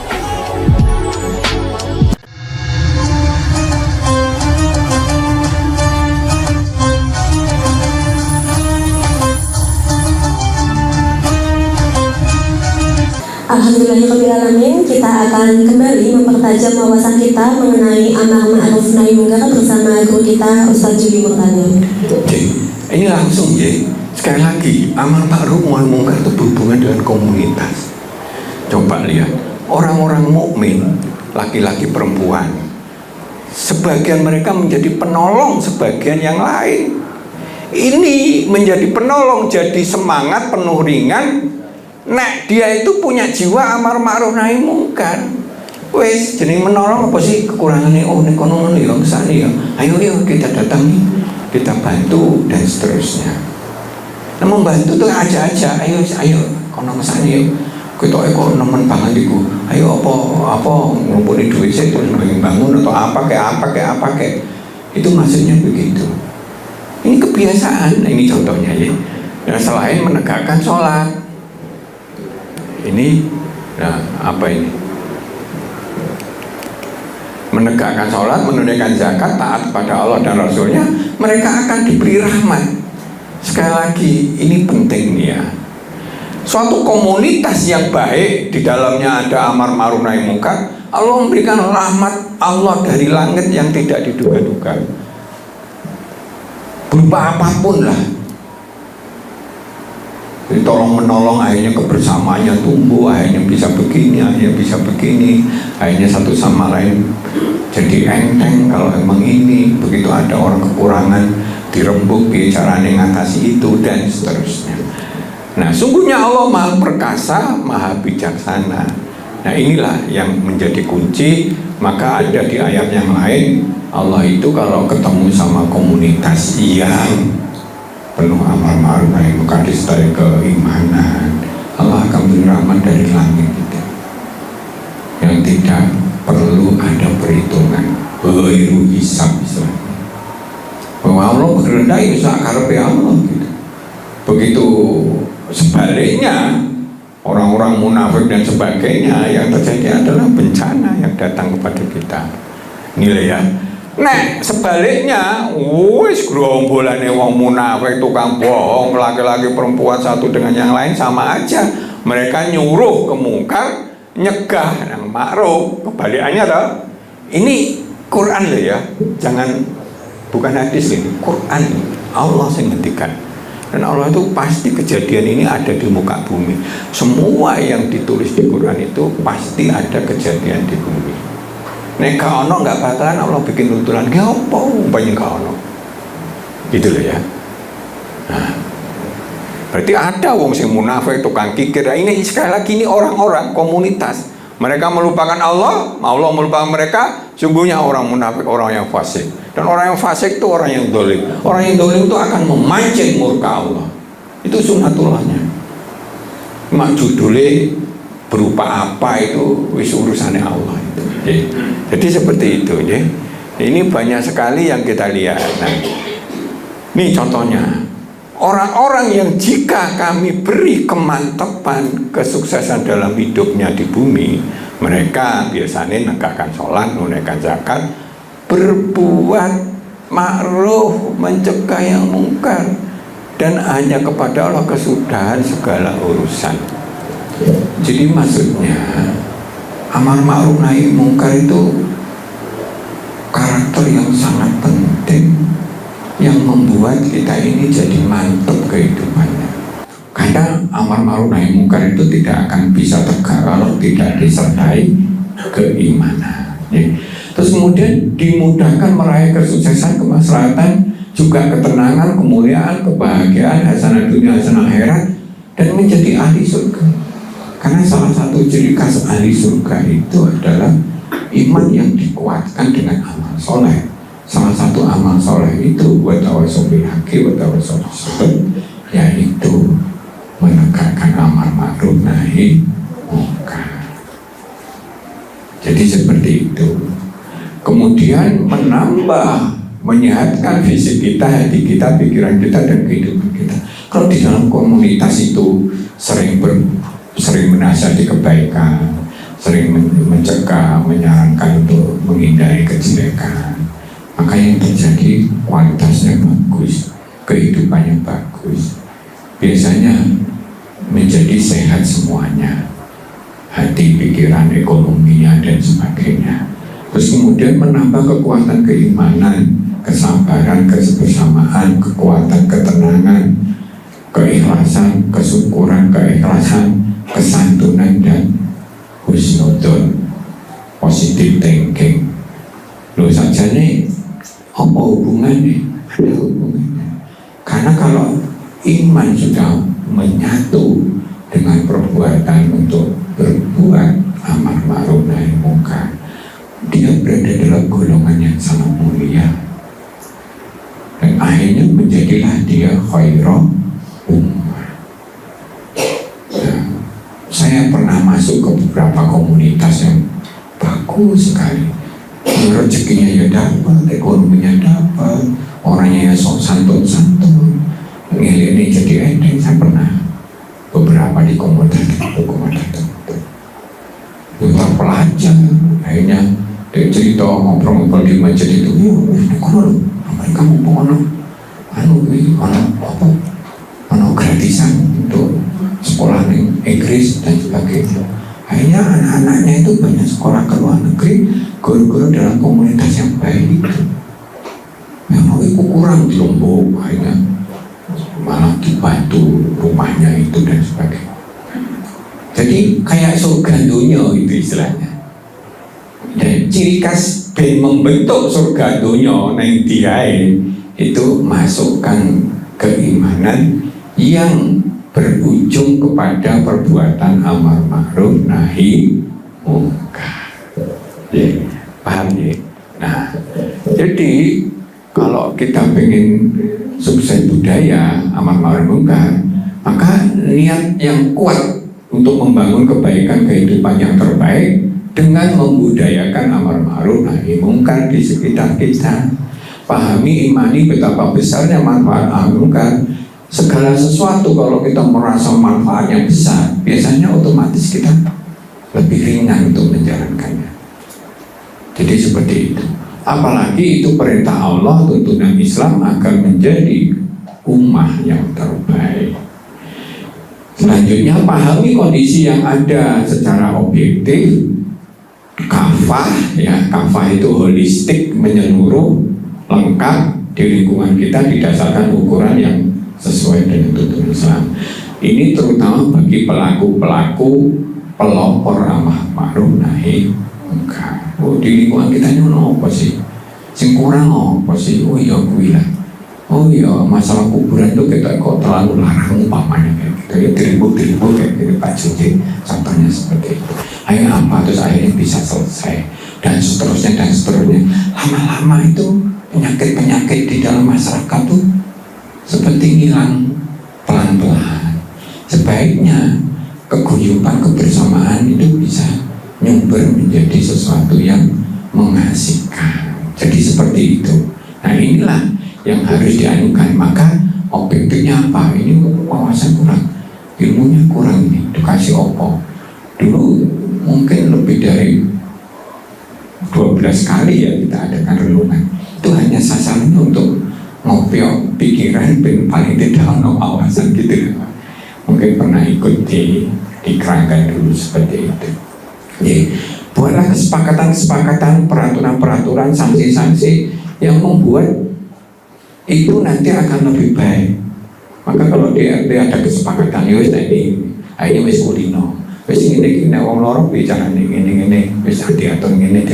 Alhamdulillahirrahmanirrahim, kita akan kembali mempertajam wawasan kita mengenai amar ma'ruf nahi munkar bersama guru kita Ustaz Jubi Murtado. Ini langsung ya, sekali lagi amar ma'ruf nahi munkar itu berhubungan dengan komunitas. Coba lihat, orang-orang mukmin, laki-laki perempuan, sebagian mereka menjadi penolong sebagian yang lain. Ini menjadi penolong, jadi semangat penuh ringan. Nek dia itu punya jiwa amar ma'ruf nahi munkar. Wes jeneng menolong apa sih kekurangannya? Oh nek kono ngono ya kesane ya. Ayo kita datangi, kita bantu dan seterusnya. Nah membantu tuh aja-aja. Ayo kono kesane ya. Kita kok nemen banget iku. Ayo apa ngumpulin duit saya terus bangun atau apa kayak. Itu maksudnya begitu. Ini kebiasaan. Nah, ini contohnya ya. Nah, selain menegakkan sholat. Ini, nah apa ini? Menegakkan sholat, menunaikan zakat, taat pada Allah dan Rasulnya, mereka akan diberi rahmat. Sekali lagi, ini penting nih ya. Suatu komunitas yang baik, di dalamnya ada amar ma'ruf nahi munkar, Allah memberikan rahmat Allah dari langit yang tidak diduga-duga. Berupa apapun lah. Jadi tolong menolong, akhirnya kebersamaannya tumbuh, akhirnya bisa begini, akhirnya satu sama lain jadi enteng. Kalau emang ini begitu ada orang kekurangan dirembuk, caranya ngatasi itu dan seterusnya. Nah sungguhnya Allah maha perkasa, maha bijaksana. Nah inilah yang menjadi kunci. Maka ada di ayat yang lain, Allah itu kalau ketemu sama komunitas yang penuh amar ma'ruf nahi munkar disertai keimanan, Allah akan beri rahmat dari langit kita yang tidak perlu ada perhitungan, ghairu hisab istilahnya. Bahwa Allah berkehendak bisa karepe Allah gitu. Begitu sebaliknya orang-orang munafik dan sebagainya, yang terjadi adalah bencana yang datang kepada kita. Nilai ya. Nek sebaliknya, wis gerombolane wong munafik, tukang bohong, laki-laki perempuan satu dengan yang lain sama aja. Mereka nyuruh ke mungkar, nyegah yang ma'ruf. Kebalikannya toh. Ini Quran loh ya. Jangan, bukan hadis ini, Quran. Allah yang ngendikan. Dan Allah itu pasti kejadian ini ada di muka bumi. Semua yang ditulis di Quran itu pasti ada kejadian di bumi. Nek gak ono gak bakalan Allah bikin tuntunan. Ya apa banyak gak ono. Gitu loh ya. Nah, berarti ada wong sing munafik, tukang kikir. Ini sekali lagi ini orang-orang komunitas. Mereka melupakan Allah, Allah melupakan mereka. Sungguhnya orang munafik, orang yang fasik. Dan orang yang fasik itu orang yang dolim. Orang yang dolim itu akan memancing murka Allah. Itu sunatullahnya. Mak judulnya berupa apa itu wis urusannya Allah itu. Jadi seperti itu ya. Ini banyak sekali yang kita lihat. Nah, ini contohnya. Orang-orang yang jika kami beri kemantapan kesuksesan dalam hidupnya di bumi, mereka biasanya menegakkan sholat, menunaikan zakat, berbuat ma'ruf, mencegah yang mungkar, dan hanya kepada Allah kesudahan segala urusan. Jadi maksudnya amar ma'ruf nahi mungkar itu karakter yang sangat penting yang membuat kita ini jadi mantap kehidupannya. Karena amar ma'ruf nahi mungkar itu tidak akan bisa tegak kalau tidak disertai keimanan. Ya. Terus kemudian dimudahkan meraih kesuksesan, kemaslahatan, juga ketenangan, kemuliaan, kebahagiaan, hasanah dunia, hasanah akhirat, dan menjadi ahli surga. Karena salah satu ciri khas ahli surga itu adalah iman yang dikuatkan dengan amal soleh. Salah satu amal soleh itu buat tawassul bil haqqi wa tawassul bis sabr, yaitu menegakkan amar ma'ruf nahi mungkar. Jadi seperti itu. Kemudian menambah, menyehatkan fisik kita, hati kita, pikiran kita, dan kehidupan kita. Kalau di dalam komunitas itu sering menasihati kebaikan, sering mencegah, menyarankan untuk menghindari kejelekan, maka yang terjadi kualitasnya bagus, kehidupannya bagus, biasanya menjadi sehat semuanya, hati, pikiran, ekonominya, dan sebagainya. Terus kemudian menambah kekuatan keimanan, kesabaran, kebersamaan, kekuatan ketenangan, keikhlasan, kesyukuran, keikhlasan, kesantunan, dan husnudon, positive thinking. Loh saja nih, apa hubungannya? Ada hubungannya. Karena kalau iman sudah menyatu dengan perbuatan untuk berbuat amar ma'ruf nahi mungkar, dia berada dalam golongan yang sangat mulia, dan akhirnya menjadilah dia khairul ummah. Nah, saya pernah masuk ke beberapa komunitas yang bagus sekali. Rezekinya ya dapat, ekonominya dapat, orangnya ya sok santun-santun, ngilini jadi enteng. Saya pernah beberapa di komunitas itu. Kita pelajar, akhirnya dia cerita ngobrol-ngobrol di masjid itu, kamu mau gratisan untuk sekolah di Inggris dan sebagainya. Akhirnya anak-anaknya itu banyak sekolah ke luar negeri, guru-guru dalam komunitas yang baik itu. Memang itu kurang di Lombok, akhirnya malah dibantu rumahnya itu dan sebagainya. Jadi kayak surga dunia itu istilahnya. Dan ciri khas ben membentuk surga dunia neng diae itu masukkan keimanan yang berujung kepada perbuatan amar ma'ruf nahi mungkar. Ya, paham ya? Nah, jadi kalau kita pengen sukses budaya amar ma'ruf mungkar, maka niat yang kuat untuk membangun kebaikan kehidupan yang terbaik dengan membudayakan amar ma'ruf nahi mungkar di sekitar kita. Pahami, imani betapa besarnya manfaat amar mungkar. Segala sesuatu kalau kita merasa manfaatnya besar, biasanya otomatis kita lebih ringan untuk menjalankannya. Jadi seperti itu. Apalagi itu perintah Allah, tuntunan Islam agar menjadi ummah yang terbaik. Selanjutnya, pahami kondisi yang ada secara objektif. Kafah, ya, kafah itu holistik, menyeluruh, lengkap di lingkungan kita didasarkan ukuran yang sesuai dengan tuntunan Islam. Ini terutama bagi pelaku-pelaku pelopor amar ma'ruf nahi mungkar. Oh, di lingkungan kita ini apa sih? Sing kurang apa sih? Oh iya kuwi lah. Oh iya, masalah kuburan itu kita kok terlalu larang umpamanya kayak gitu ya, diribu kayak gitu Pak Judi, contohnya seperti itu. Ayo apa terus akhirnya bisa selesai dan seterusnya. Lama-lama itu penyakit-penyakit di dalam masyarakat tuh seperti hilang pelan-pelan. Sebaiknya keguyuban kebersamaan itu bisa nyumber menjadi sesuatu yang mengasihkan. Jadi seperti itu. Nah inilah yang harus dianukan. Maka objektifnya apa? Ini wawasan kurang, ilmunya kurang, ini edukasi opo. Dulu mungkin lebih dari 12 kali ya kita adakan renungan. Itu hanya sasarannya untuk ngopiok pikiran dan paling tidak ono wawasan gitu. Mungkin pernah ikut di kerangka dulu seperti itu. Jadi buatlah kesepakatan, peraturan-peraturan, sanksi-sanksi yang membuat itu nanti akan lebih baik. Maka kalau di RT ada kesepakatan, ya wis ini, akhirnya wis kulino, wis ini wong loro bicara ini, wis diatur ini.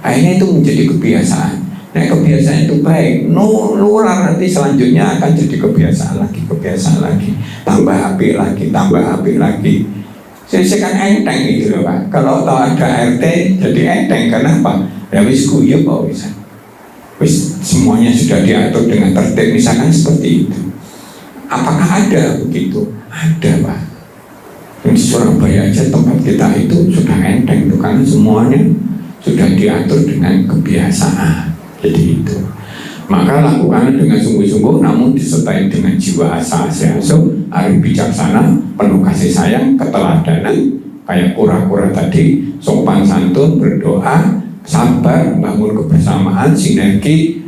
Akhirnya itu menjadi kebiasaan. Nah kebiasaan itu baik, nular nanti selanjutnya akan jadi kebiasaan lagi, tambah api lagi. Saya kan enteng gitu loh Pak. Kalau ada RT jadi enteng, karena apa? Ya wis kuyup kok bisa. Wis semuanya sudah diatur dengan tertib, misalkan seperti itu. Apakah ada begitu? Ada Pak. Di Surabaya aja tempat kita itu sudah enteng tuh, karena semuanya sudah diatur dengan kebiasaan. Jadi itu. Maka lakukan dengan sungguh-sungguh, namun disertai dengan jiwa asa-asa, arif bijaksana, penuh kasih sayang, keteladanan, kayak kura-kura tadi, sopan santun, berdoa, sabar, bangun kebersamaan, sinergi,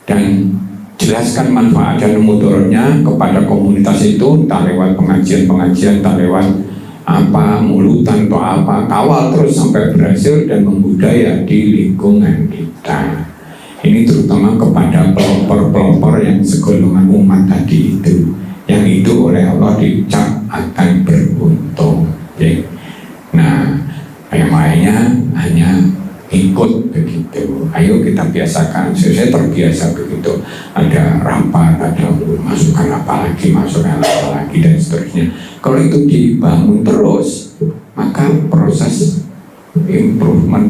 dan jelaskan manfaat dan mudaratnya kepada komunitas itu, entah lewat pengajian, entah lewat apa, mulutan atau apa, kawal terus sampai berhasil dan membudaya di lingkungan kita. Ini terutama kepada pelopor-pelopor yang segolongan umat tadi itu, yang itu oleh Allah dicap akan beruntung. Okay. Nah, yang lainnya hanya ikut begitu. Ayo kita biasakan. Saya terbiasa begitu. Ada rapat, ada masukan apa lagi dan seterusnya. Kalau itu dibangun terus, maka proses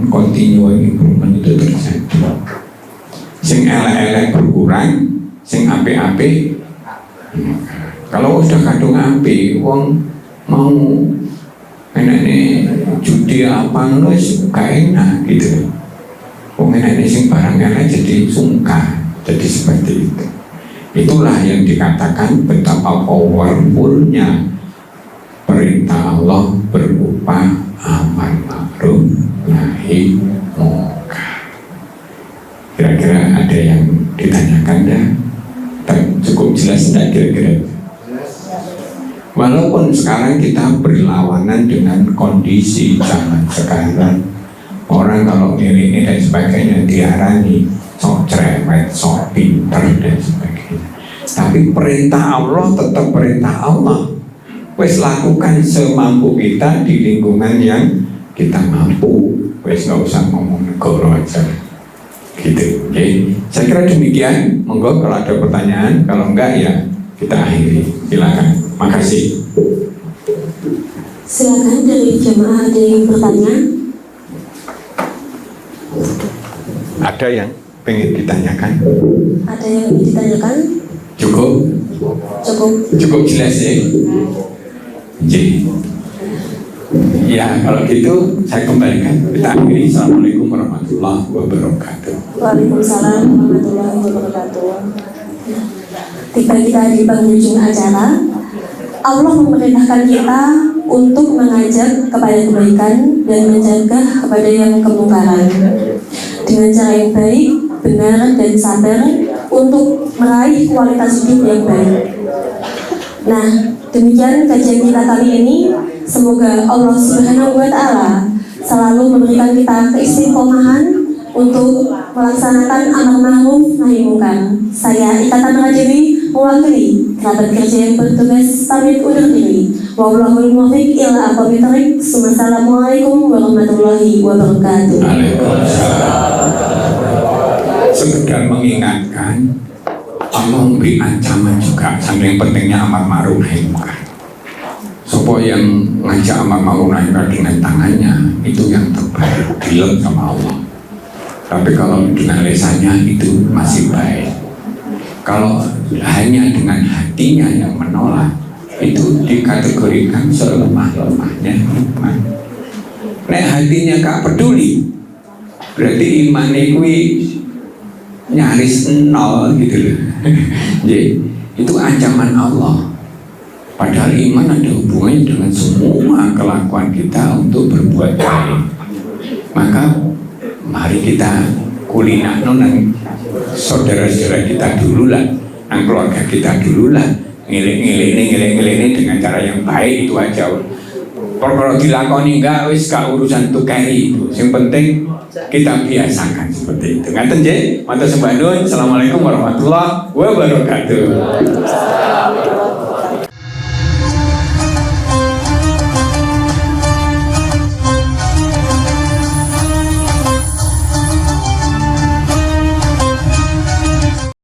continuing improvement itu terjadi. Sing elek-elek berkurang, sing ape-ape. Kalau sudah kadung ape, wong mau enaknya judi apa nulis gak enak gitu. Wong enaknya sing barang elek jadi sungkan, jadi seperti itu. Itulah yang dikatakan betapa powerfulnya perintah Allah berupa amar ma'ruf nahi mungkar. Kira-kira ada yang ditanyakan dah? Cukup jelas tidak kira-kira? Walaupun sekarang kita berlawanan dengan kondisi zaman sekarang, orang kalau ini dan sebagainya diarani sok cerewet, sok pinter dan sebagainya. Tapi perintah Allah tetap perintah Allah. Wes lakukan semampu kita di lingkungan yang kita mampu. Wes nggak usah ngomong negara aja. Gitu, okay. Saya kira demikian. Monggo kalau ada pertanyaan, kalau enggak ya kita akhiri. Silakan. Makasih. Silakan dari jemaah ada yang bertanya. Ada yang pengen ditanyakan? Ada yang ingin ditanyakan? Cukup jelas ya. Jadi, ya kalau gitu saya kembalikan. Kita akhiri. Assalamualaikum warahmatullahi wabarakatuh. Waalaikumsalam warahmatullahi wabarakatuh. Tiba kita di penghujung acara, Allah memerintahkan kita untuk mengajak kepada kebaikan dan mencegah kepada yang kemungkaran dengan cara yang baik, benar dan sabar untuk meraih kualitas hidup yang baik. Nah, demikian kajian kita kali ini. Semoga Allah Subhanahu wa Ta'ala selalu memberikan kita keistiqomahan untuk melaksanakan amar ma'ruf nahi mungkar. Saya Ika Tamara Dewi mewakili Kerabat kerja yang bertugas pamit undur diri. Wallahul muwaffiq ila aqwamit thoriq. Wassalamualaikum warahmatullahi wabarakatuh. Sekedar mengingatkan, Allah memberi ancaman juga, saking pentingnya amar ma'ruf nahi munkar. Sopo yang ngajak amar ma'ruf nahi munkar dengan tangannya itu yang terbaik, dilem sama Allah. Tapi kalau dengan lisannya itu masih baik. Kalau hanya dengan hatinya yang menolak, itu dikategorikan selemah-lemahnya iman. Nek hatinya gak peduli, berarti iman itu nyaris nol gitu loh. Jadi itu ancaman Allah. Padahal iman ada hubungannya dengan semua kelakuan kita untuk berbuat baik. Maka mari kita kulina nang saudara-saudara kita dulu lah, nang keluarga kita dulu lah, ngilik-ngilik dengan cara yang baik itu aja. Kalau dilakoni enggak, wis gak urusan tukari itu. Yang penting kita biasakan seperti itu. Ngaten nggih, matur sembah nuwun. Assalamualaikum warahmatullahi wabarakatuh.